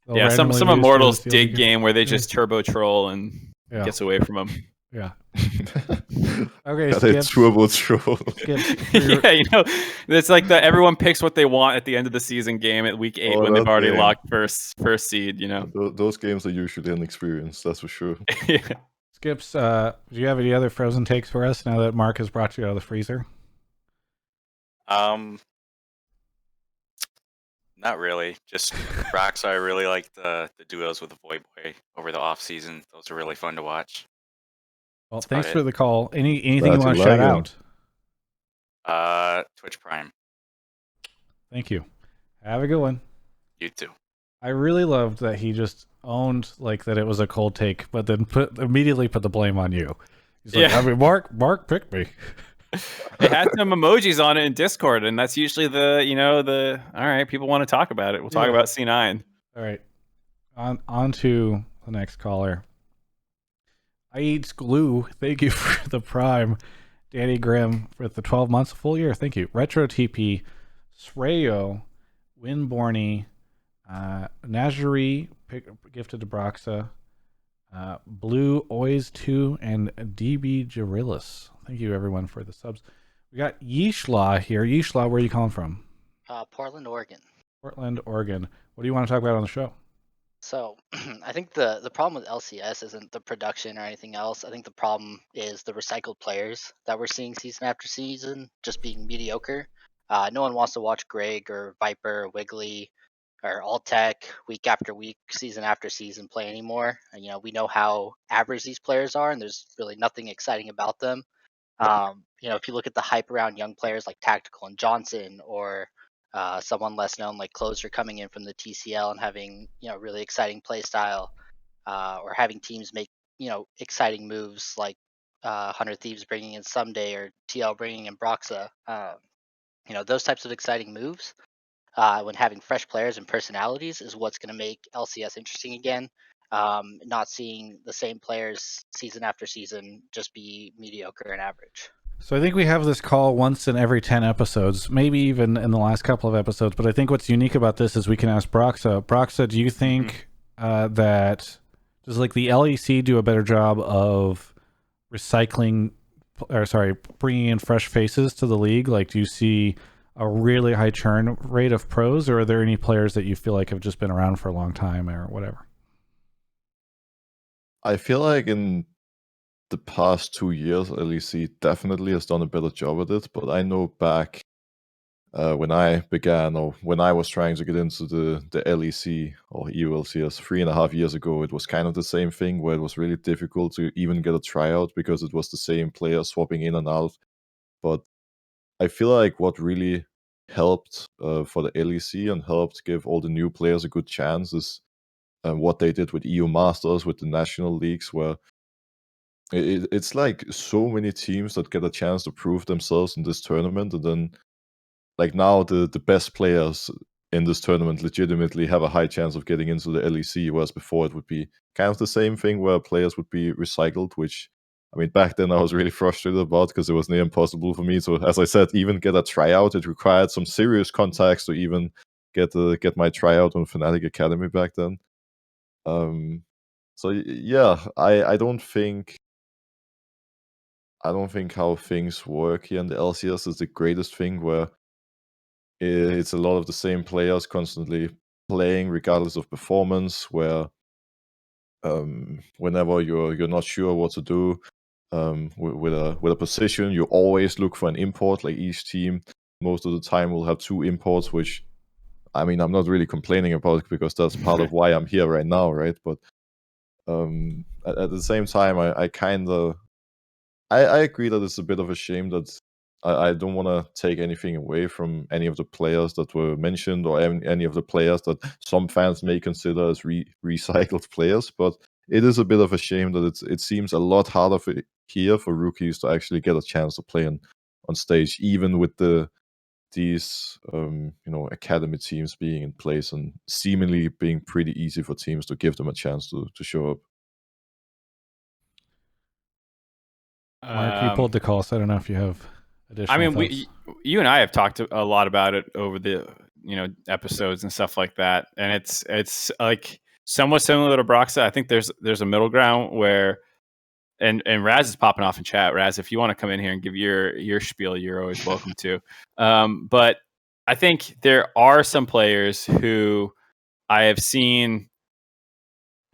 They'll some Immortals dig game where they just turbo troll and gets away from them. Yeah. Okay, Skip. Turbo troll. Yeah, it's like everyone picks what they want at the end of the season game at week 8 when they've already locked first seed. Those games are usually an experience, that's for sure. Skips, do you have any other frozen takes for us now that Mark has brought you out of the freezer? Not really. Just Broxah. I really like the duos with the Void Boy over the off season. Those are really fun to watch. Well, thanks for the call. Anything you want to shout out? Twitch Prime. Thank you. Have a good one. You too. I really loved that he just owned that it was a cold take, but then immediately put the blame on you. He's like, I mean, Mark picked me. It had some emojis on it in Discord, and that's usually the all right, people want to talk about it. We'll talk about C9. All right. On to the next caller. I eat glue. Thank you for the prime. Danny Grimm with the 12 months, full year. Thank you. Retro TP, Srayo, Winborny, Najari, gifted to Broxah, Blue Oys 2, and DB Jarillis. Thank you, everyone, for the subs. We got Yishlaw here. Yishlaw, where are you calling from? Portland, Oregon. Portland, Oregon. What do you want to talk about on the show? So I think the problem with LCS isn't the production or anything else. I think the problem is the recycled players that we're seeing season after season just being mediocre. No one wants to watch Greg or Viper or Wiggly or Altec week after week, season after season play anymore. And, we know how average these players are, and there's really nothing exciting about them. If you look at the hype around young players like Tactical and Johnson, or someone less known like Closer coming in from the TCL and having really exciting play style, or having teams make exciting moves like 100 Thieves bringing in Someday or TL bringing in Broxah. Those types of exciting moves, when having fresh players and personalities, is what's going to make LCS interesting again. Not seeing the same players season after season just be mediocre and average. So I think we have this call once in every 10 episodes, maybe even in the last couple of episodes. But I think what's unique about this is we can ask Broxah. Broxah, do you think that does like the LEC do a better job of bringing in fresh faces to the league? Like, do you see a really high churn rate of pros, or are there any players that you feel like have just been around for a long time or whatever? I feel like in the past 2 years, LEC definitely has done a better job at it. But I know back when I began, or when I was trying to get into the LEC or EULCS 3.5 years ago, it was kind of the same thing, where it was really difficult to even get a tryout because it was the same player swapping in and out. But I feel like what really helped for the LEC and helped give all the new players a good chance is what they did with EU Masters, with the national leagues, where it's like so many teams that get a chance to prove themselves in this tournament, and then like now the best players in this tournament legitimately have a high chance of getting into the LEC, whereas before it would be kind of the same thing where players would be recycled, which I mean back then I was really frustrated about because it was near impossible for me to, as I said, even get a tryout. It required some serious contacts to even get my tryout on Fnatic Academy back then. So yeah, I don't think how things work here in the LCS is the greatest thing, where it's a lot of the same players constantly playing regardless of performance, where whenever you're not sure what to do with a position, you always look for an import. Like each team most of the time will have 2 imports, which I mean I'm not really complaining about because that's part of why I'm here right now, right? But at the same time, I kind of I agree that it's a bit of a shame that I don't want to take anything away from any of the players that were mentioned, or any of the players that some fans may consider as recycled players. But it is a bit of a shame that it seems a lot harder here for rookies to actually get a chance to play on stage, even with these academy teams being in place and seemingly being pretty easy for teams to give them a chance to show up. Mark, you pulled the call, so I don't know if you have additional. I mean, you and I have talked a lot about it over the episodes and stuff like that, and it's like somewhat similar to Broxah. I think there's a middle ground where, and Raz is popping off in chat. Raz, if you want to come in here and give your spiel, you're always welcome to. But I think there are some players who I have seen,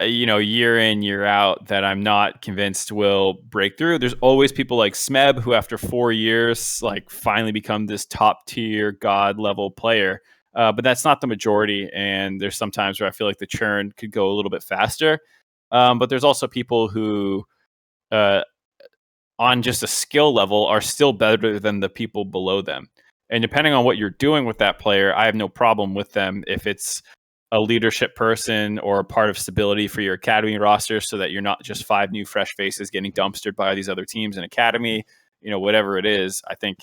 year in, year out, that I'm not convinced will break through. There's always people like Smeb who after 4 years, like finally become this top tier god level player. But that's not the majority. And there's sometimes where I feel like the churn could go a little bit faster. But there's also people who, on just a skill level, are still better than the people below them. And depending on what you're doing with that player, I have no problem with them if it's a leadership person or a part of stability for your academy roster, so that you're not just 5 new fresh faces getting dumpstered by these other teams in academy. whatever it is. I think,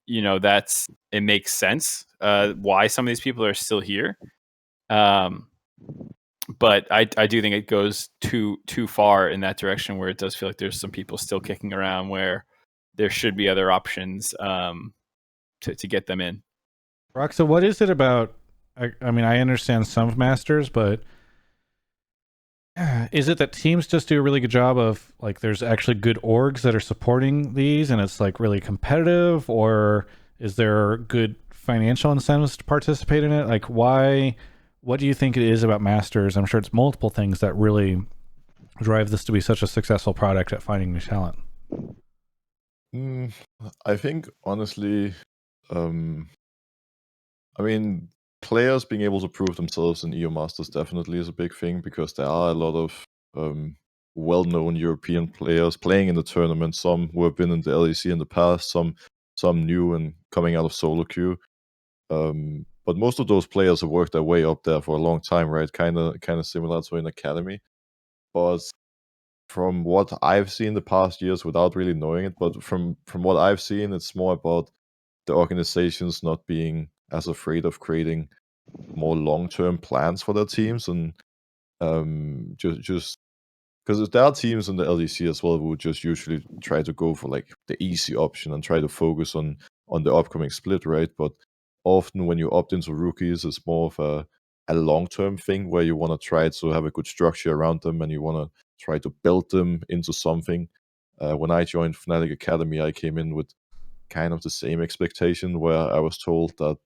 it makes sense why some of these people are still here. But I do think it goes too far in that direction, where it does feel like there's some people still kicking around where there should be other options to get them in. Broxah, what is it about? I mean, I understand some of Masters, but is it that teams just do a really good job of, like, there's actually good orgs that are supporting these and it's like really competitive, or is there good financial incentives to participate in it? Like, what do you think it is about Masters? I'm sure it's multiple things that really drive this to be such a successful product at finding new talent. I think, honestly, I mean, players being able to prove themselves in EU Masters definitely is a big thing, because there are a lot of well-known European players playing in the tournament. Some who have been in the LEC in the past, some new and coming out of solo queue. But most of those players have worked their way up there for a long time, right? Kind of similar to an academy. But from what I've seen the past years, without really knowing it, but from what I've seen, it's more about the organizations not being as afraid of creating more long-term plans for their teams, and just because there are teams in the LEC as well who just usually try to go for like the easy option and try to focus on the upcoming split, right? But often when you opt into rookies, it's more of a long-term thing where you want to try to have a good structure around them, and you want to try to build them into something. When I joined Fnatic Academy, I came in with kind of the same expectation, where I was told that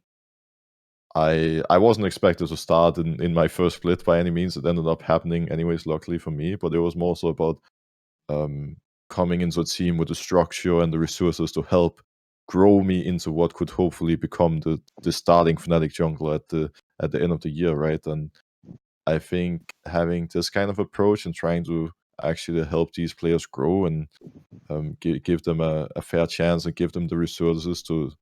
I wasn't expected to start in my first split by any means. It ended up happening anyways, luckily for me, but it was more so about coming into a team with the structure and the resources to help grow me into what could hopefully become the starting Fnatic jungler at the end of the year, right? And I think having this kind of approach and trying to actually help these players grow and give them a fair chance and give them the resources to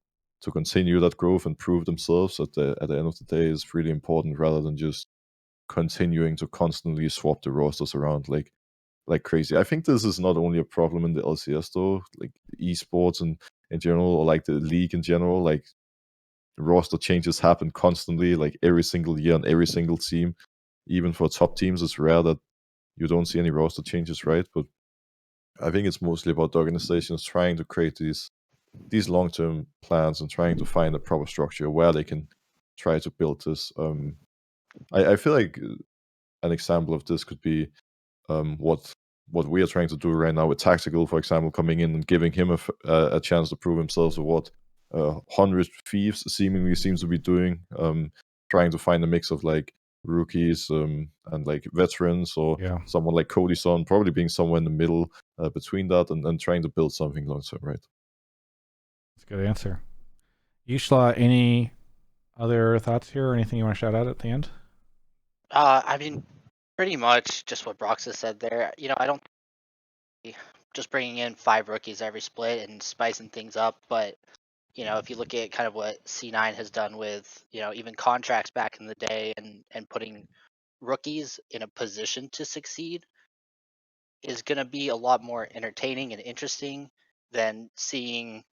continue that growth and prove themselves at the end of the day is really important, rather than just continuing to constantly swap the rosters around like crazy. I think this is not only a problem in the LCS though, like esports and in general, or like the league in general. Like, roster changes happen constantly, like every single year on every single team. Even for top teams, it's rare that you don't see any roster changes, right? But I think it's mostly about the organizations trying to create these long-term plans and trying to find a proper structure where they can try to build this. I feel like an example of this could be what we are trying to do right now with Tactical, for example, coming in and giving him a chance to prove himself. Of what 100 Thieves seemingly seems to be doing, trying to find a mix of like rookies and like veterans, or someone like Cody Son, probably being somewhere in the middle between that, and trying to build something long term, right? That's a good answer. Yishla, any other thoughts here, or anything you want to shout out at the end? I mean, pretty much just what Broxah said there. I don't just bringing in 5 rookies every split and spicing things up, but if you look at kind of what C9 has done with even contracts back in the day, and putting rookies in a position to succeed, is going to be a lot more entertaining and interesting than seeing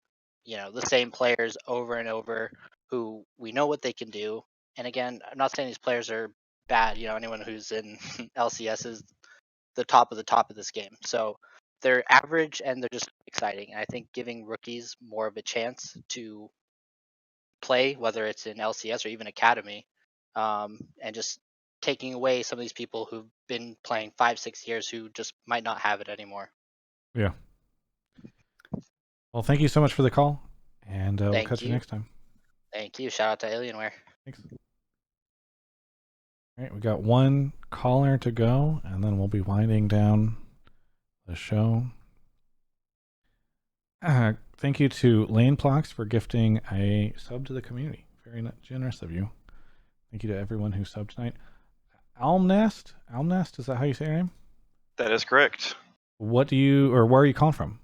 the same players over and over, who we know what they can do. And again, I'm not saying these players are bad. Anyone who's in LCS is the top of this game. So they're average and they're just exciting. And I think giving rookies more of a chance to play, whether it's in LCS or even Academy, and just taking away some of these people who've been playing 5-6 years who just might not have it anymore. Yeah. Well, thank you so much for the call, and we'll catch you next time. Thank you. Shout out to Alienware. Thanks. All right, we got one caller to go, and then we'll be winding down the show. Thank you to Laneplox for gifting a sub to the community. Very generous of you. Thank you to everyone who subbed tonight. Almnest, is that how you say your name? That is correct. Where are you calling from?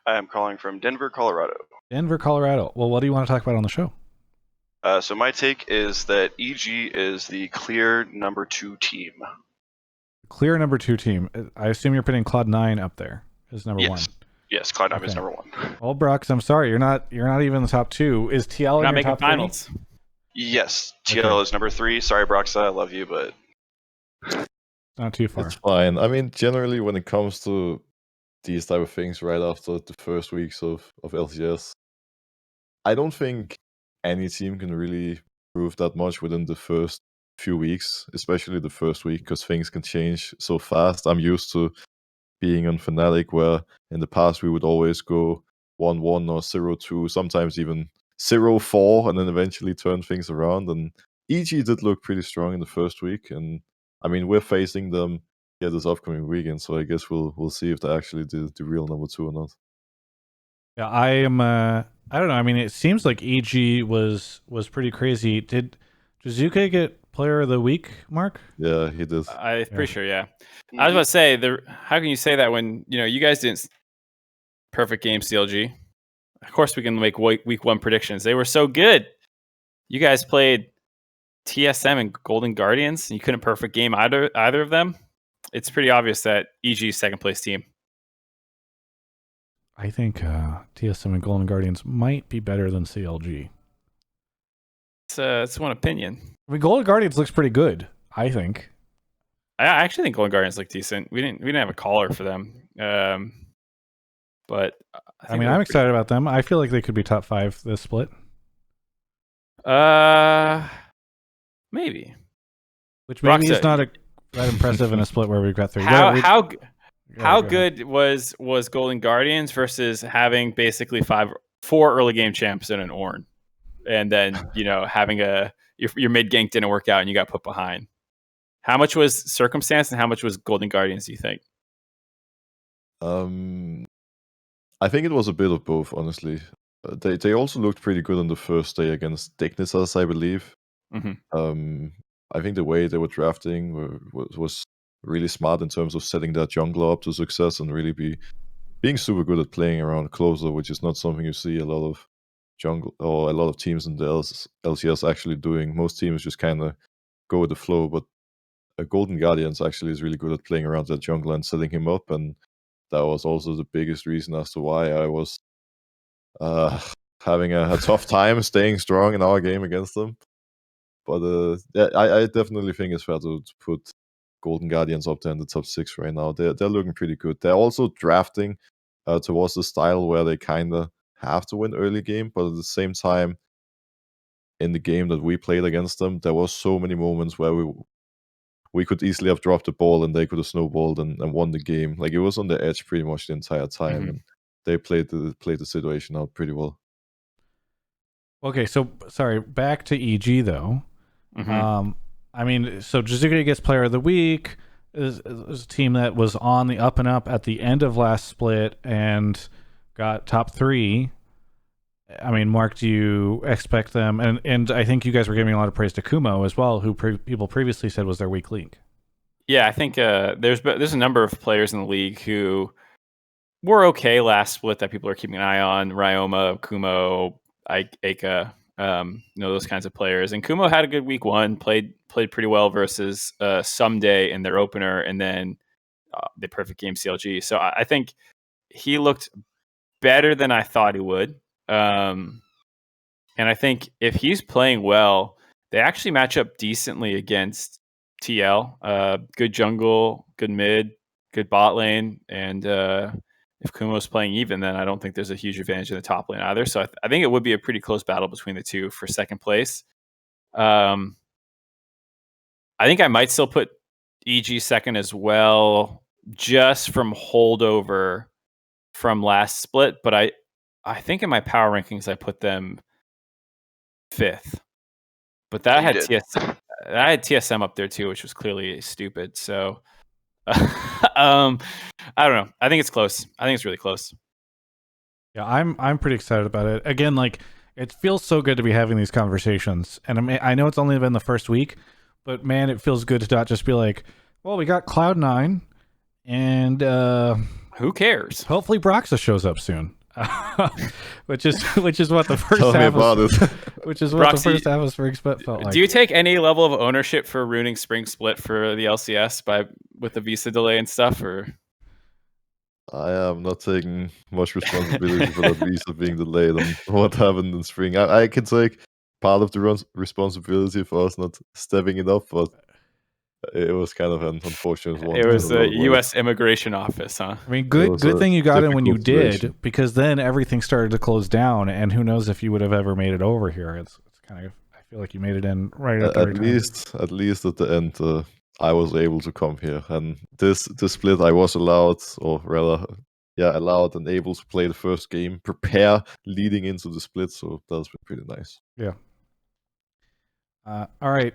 I am calling from Denver, Colorado. Denver, Colorado. Well, what do you want to talk about on the show? So my take is that EG is the clear number 2 team. Clear number 2 team. I assume you're putting Cloud9 up there as number 1. Yes, Cloud9 is number 1. Well, Brox, I'm sorry, you're not even in the top 2. Is TL in not your making top finals? 3? Yes, TL is number 3. Sorry, Broxah, I love you, but not too far. It's fine. I mean, generally, when it comes to these type of things, right after the first weeks of LCS, I don't think any team can really prove that much within the first few weeks, especially the first week, because things can change so fast. I'm used to being on Fnatic, where in the past we would always go 1-1 or 0-2, sometimes even 0-4, and then eventually turn things around. And EG did look pretty strong in the first week, and I mean, we're facing them this upcoming weekend, so I guess we'll see if they actually the real number 2 or not. Yeah, I am. I don't know. I mean, it seems like EG was pretty crazy. Did Jizuke get Player of the Week, Mark? Yeah, he did. I'm pretty sure. Yeah, I was about to say, how can you say that when you guys didn't perfect game CLG? Of course, we can make week 1 predictions. They were so good. You guys played TSM and Golden Guardians, and you couldn't perfect game either of them. It's pretty obvious that EG's second place team. I think TSM and Golden Guardians might be better than CLG. It's one opinion. I mean, Golden Guardians looks pretty good, I think. I actually think Golden Guardians look decent. We didn't have a caller for them, but I mean, I'm excited about them. I feel like they could be top 5 this split. Maybe. Which maybe is not that impressive in a split where we've got 3. How good was Golden Guardians versus having basically 4 early game champs and an Ornn, and then having your mid gank didn't work out and you got put behind? How much was circumstance and how much was Golden Guardians, do you think? I think it was a bit of both, honestly. They also looked pretty good on the first day against Dignitas, I believe. Mm-hmm. I think the way they were drafting was really smart in terms of setting that jungler up to success and really being super good at playing around closer, which is not something you see a lot of jungle or a lot of teams in the LCS actually doing. Most teams just kind of go with the flow, but Golden Guardians actually is really good at playing around that jungler and setting him up, and that was also the biggest reason as to why I was having a tough time staying strong in our game against them. But I definitely think it's fair to put Golden Guardians up there in the top 6 right now. They're looking pretty good. They're also drafting towards the style where they kind of have to win early game, but at the same time, in the game that we played against them, there was so many moments where we could easily have dropped the ball and they could have snowballed and won the game. Like, it was on the edge pretty much the entire time, and they played the situation out pretty well. Okay, so sorry, back to EG though. I mean, so Jizuke gets Player of the Week. Is a team that was on the up and up at the end of last split and got top 3. I mean, Mark, do you expect them? And I think you guys were giving a lot of praise to Kumo as well, who people previously said was their weak link. Yeah, I think there's a number of players in the league who were okay last split that people are keeping an eye on. Ryoma, Kumo, Aika, those kinds of players. And Kumo had a good week 1, played pretty well versus Someday in their opener, and then the perfect game CLG. So I think he looked better than I thought he would. And I think if he's playing well, they actually match up decently against TL. Good jungle, good mid, good bot lane, and if Kumo's playing even, then I don't think there's a huge advantage in the top lane either. So I think it would be a pretty close battle between the two for second place. I think I might still put EG second as well, just from holdover from last split. But I think in my power rankings I put them 5th. But that had TSM up there too, which was clearly stupid. So I don't know. I think it's close. I think it's really close. Yeah, I'm pretty excited about it. Again, like, it feels so good to be having these conversations. And I know it's only been the first week, but man, it feels good to not just be like, well, we got Cloud9 and who cares? Hopefully Broxah shows up soon. which is what the first half was, which is what Broxah, the first half of Spring Split felt like. Do you take any level of ownership for ruining Spring Split for the LCS with the visa delay and stuff, or? I am not taking much responsibility for that visa being delayed and what happened in spring. I can take part of the responsibility for us not stepping it up, but it was kind of an unfortunate one. It was in a lot the of ways. U.S. Immigration Office, huh? I mean, good thing you got in when you difficult situation. did, because then everything started to close down, and who knows if you would have ever made it over here. It's kind of, I feel like you made it in right at the right time. At least at the end, I was able to come here, and this split I was allowed, or rather, allowed and able to play the first game, prepare leading into the split. So that's been pretty nice. Yeah. All right,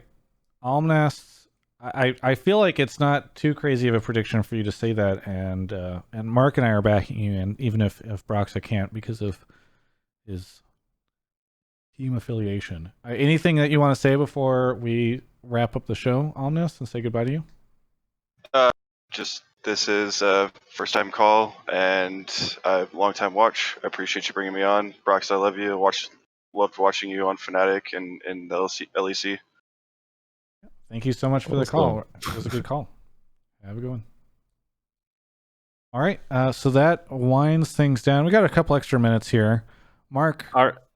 Almnast. I feel like it's not too crazy of a prediction for you to say that, and Mark and I are backing you in, even if Broxah can't because of his team affiliation. Anything that you want to say before we wrap up the show, Almnast, and say goodbye to you? Just this is a first time call and a long time watch. I appreciate you bringing me on, Broxah. I love you. Loved watching you on Fnatic and the LEC. Thank you so much for the call. It was a good call. Have a good one. All right, so that winds things down. We got a couple extra minutes here. Mark,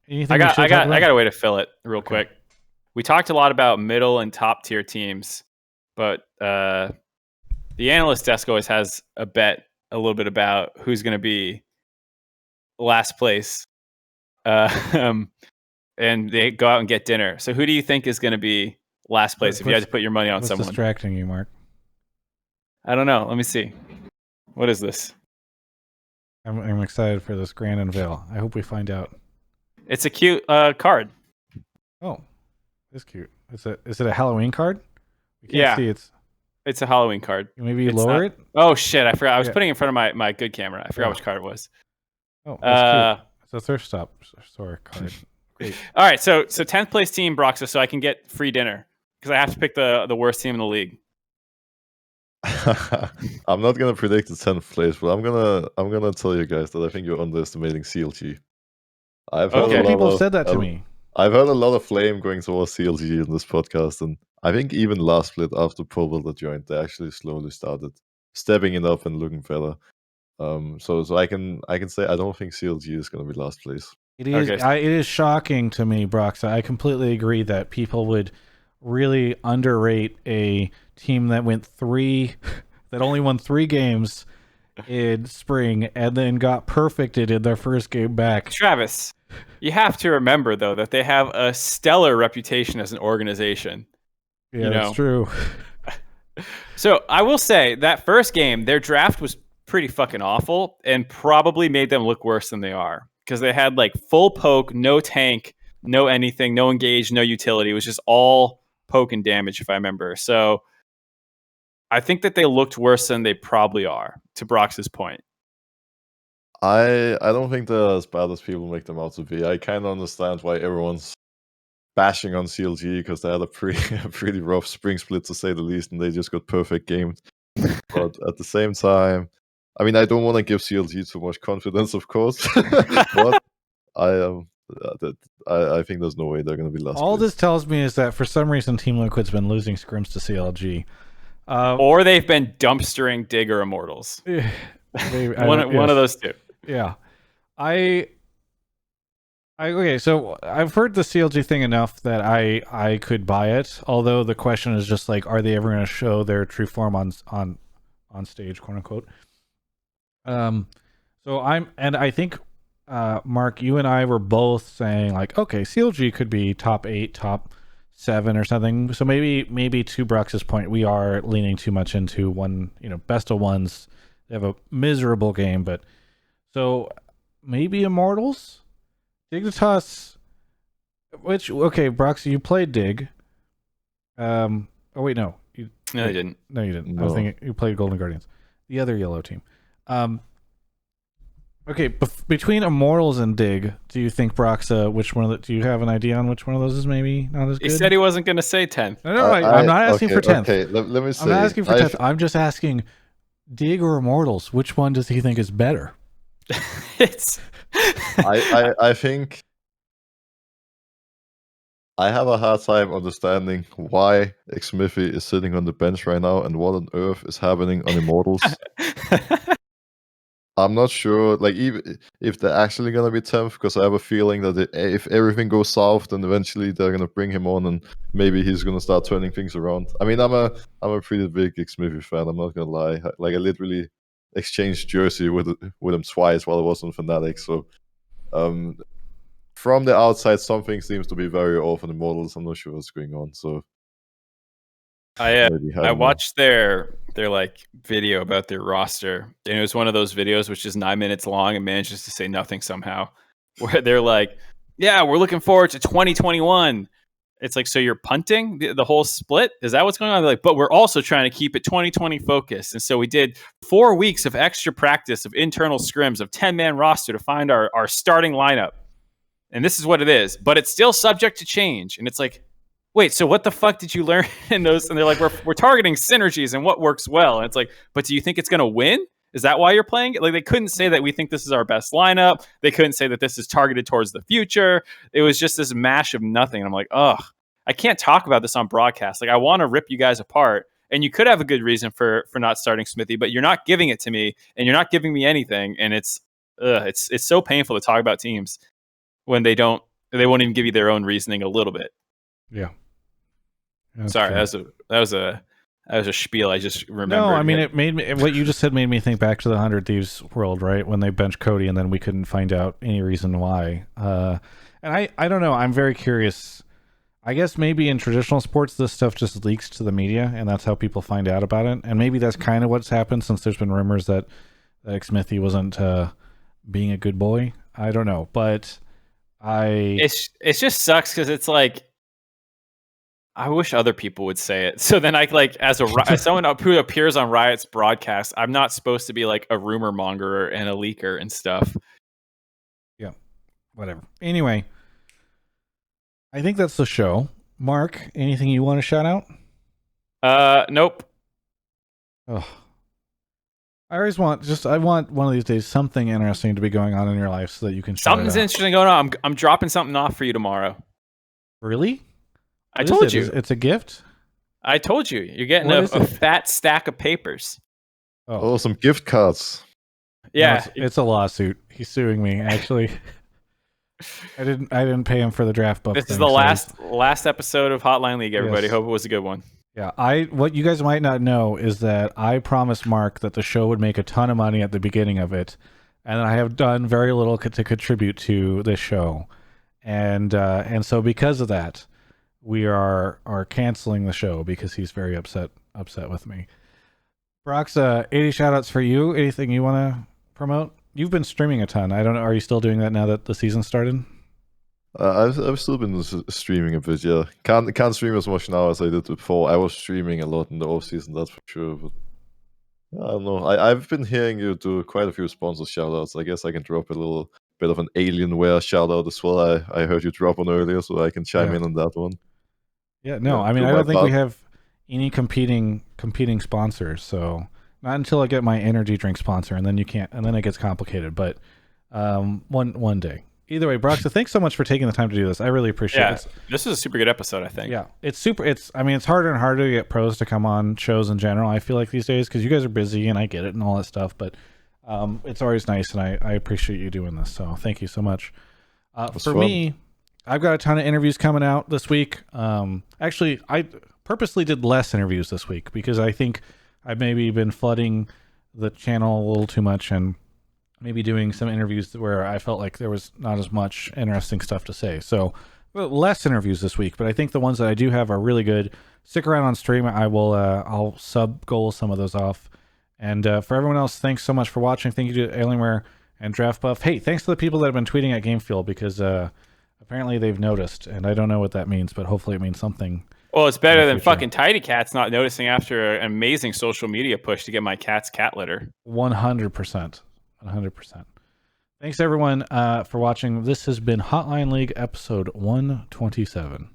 anything I got a way to fill it real quick. We talked a lot about middle and top tier teams, but the analyst desk always has a little bit about who's going to be last place, and they go out and get dinner. So who do you think is going to be last place if you had to put your money on someone? What's distracting you, Mark? I don't know. Let me see. What is this? I'm excited for this grand unveil. I hope we find out. It's a cute card. Oh, it's cute. Is it a Halloween card? We can't see it's a Halloween card. Maybe you lower it? Oh shit, I forgot. I was putting it in front of my good camera. I forgot which card it was. Oh, that's cute. It's a thrift store card. Great. All right, so 10th place team, Broxah, so I can get free dinner because I have to pick the worst team in the league. I'm not gonna predict the 10th place, but I'm gonna tell you guys that I think you're underestimating CLG. I've heard people said that to me. I've heard a lot of flame going towards CLG in this podcast, and I think even last split after Pobble joined, they actually slowly started stepping it up and looking better. So I can say I don't think CLG is gonna be last place. It is. It is shocking to me, Broxah. I completely agree that people would really underrate a team that only won 3 games in spring and then got perfected in their first game back. Travis, you have to remember though that they have a stellar reputation as an organization. Yeah, that's true. So I will say that first game, their draft was pretty fucking awful and probably made them look worse than they are because they had like full poke, no tank, no anything, no engage, no utility. It was just all poke and damage, if I remember. So I think that they looked worse than they probably are, to Brox's point. I don't think they're as bad as people make them out to be. I kind of understand why everyone's bashing on CLG because they had a pretty rough spring split, to say the least, and they just got perfect games. But at the same time, I mean, I don't want to give CLG too much confidence, of course, but I think there's no way they're going to be last. All this tells me is that for some reason Team Liquid's been losing scrims to CLG. Or they've been dumpstering Dig or Immortals. One of those two. Yeah. Okay, so I've heard the CLG thing enough that I could buy it. Although the question is just like, are they ever going to show their true form on stage, quote unquote? So I think Mark, you and I were both saying like, okay, CLG could be top 8, top 7 or something. So maybe to Brox's point, we are leaning too much into one, best of ones. They have a miserable game, but so maybe Immortals, Dignitas, Broxah, you played Dig. Oh wait, no, no, you didn't. No, you didn't. No. I was thinking you played Golden Guardians, the other yellow team. Okay, between Immortals and Dig, do you think Broxah, do you have an idea on which one of those is maybe not as good? He said he wasn't going to say 10th. No, I'm not asking for 10th. Okay, let me say. I'm not asking for 10th. I'm just asking Dig or Immortals, which one does he think is better? I think I have a hard time understanding why Xmithy is sitting on the bench right now and what on earth is happening on Immortals. I'm not sure, like, even if they're actually gonna be 10th, because I have a feeling that if everything goes south, then eventually they're gonna bring him on, and maybe he's gonna start turning things around. I mean, I'm a pretty big Smithy fan. I'm not gonna lie. Like, I literally exchanged jersey with him twice while I was on Fnatic. So, from the outside, something seems to be very off in the models. I'm not sure what's going on. So, I watched their like video about their roster, and it was one of those videos which is 9 minutes long and manages to say nothing somehow. Where they're like, "Yeah, we're looking forward to 2021." It's like, so you're punting the whole split? Is that what's going on? They're like, but we're also trying to keep it 2020 focused. And so we did 4 weeks of extra practice of internal scrims of 10-man roster to find our starting lineup. And this is what it is, but it's still subject to change. And it's like, wait, so what the fuck did you learn in those? And they're like, we're targeting synergies and what works well. And it's like, but do you think it's going to win? Is that why you're playing it? Like, they couldn't say that we think this is our best lineup. They couldn't say that this is targeted towards the future. It was just this mash of nothing. And I'm like, ugh, I can't talk about this on broadcast. Like, I want to rip you guys apart. And you could have a good reason for not starting Smithy, but you're not giving it to me, and you're not giving me anything. And it's so painful to talk about teams when they won't even give you their own reasoning a little bit. Yeah. That's Sorry, that was a spiel I just remembered. No, I mean, it made me, what you just said made me think back to the 100 Thieves world, right? When they benched Cody and then we couldn't find out any reason why. And I don't know. I'm very curious. I guess maybe in traditional sports, this stuff just leaks to the media, and that's how people find out about it. And maybe that's kind of what's happened, since there's been rumors that Smithy wasn't being a good boy. I don't know, but it just sucks because it's like, I wish other people would say it. So then as someone who appears on Riot's broadcast, I'm not supposed to be like a rumor monger and a leaker and stuff. Yeah, whatever. Anyway, I think that's the show. Mark, anything you want to shout out? Nope. Oh, I want one of these days something interesting to be going on in your life so that you can shout Something's interesting going on. I'm dropping something off for you tomorrow. Really? I told you. It's a gift? I told you. You're getting a fat stack of papers. Oh, some gift cards. Yeah. No, it's a lawsuit. He's suing me, actually. I didn't pay him for the draft book. This is the last episode of Hotline League, everybody. Yes. Hope it was a good one. Yeah, what you guys might not know is that I promised Mark that the show would make a ton of money at the beginning of it, and I have done very little to contribute to this show. And so because of that, we are canceling the show because he's very upset with me. Broxah, 80 shoutouts for you. Anything you want to promote? You've been streaming a ton. I don't know. Are you still doing that now that the season started? I've still been streaming a bit. Yeah, can't stream as much now as I did before. I was streaming a lot in the off season, that's for sure. But I don't know. I've been hearing you do quite a few sponsor shoutouts. I guess I can drop a little bit of an Alienware shoutout as well. I heard you drop one earlier, so I can chime in on that one. Yeah, no, I mean, I don't think we have any competing sponsors, so not until I get my energy drink sponsor, and then it gets complicated. But one day. Either way, Broxah, thanks so much for taking the time to do this. I really appreciate it. This is a super good episode, I think. Yeah, it's harder and harder to get pros to come on shows in general, I feel like, these days, because you guys are busy, and I get it and all that stuff, but it's always nice, and I appreciate you doing this, so thank you so much. For me, I've got a ton of interviews coming out this week. Actually, I purposely did less interviews this week because I think I've maybe been flooding the channel a little too much and maybe doing some interviews where I felt like there was not as much interesting stuff to say. So less interviews this week, but I think the ones that I do have are really good. Stick around on stream. I'll sub-goal some of those off. And for everyone else, thanks so much for watching. Thank you to Alienware and Draft Buff. Hey, thanks to the people that have been tweeting at Gamefield because apparently they've noticed, and I don't know what that means, but hopefully it means something. Well, it's better than fucking Tidy Cats not noticing after an amazing social media push to get my cat's cat litter. 100%. 100%. Thanks, everyone, for watching. This has been Hotline League episode 127.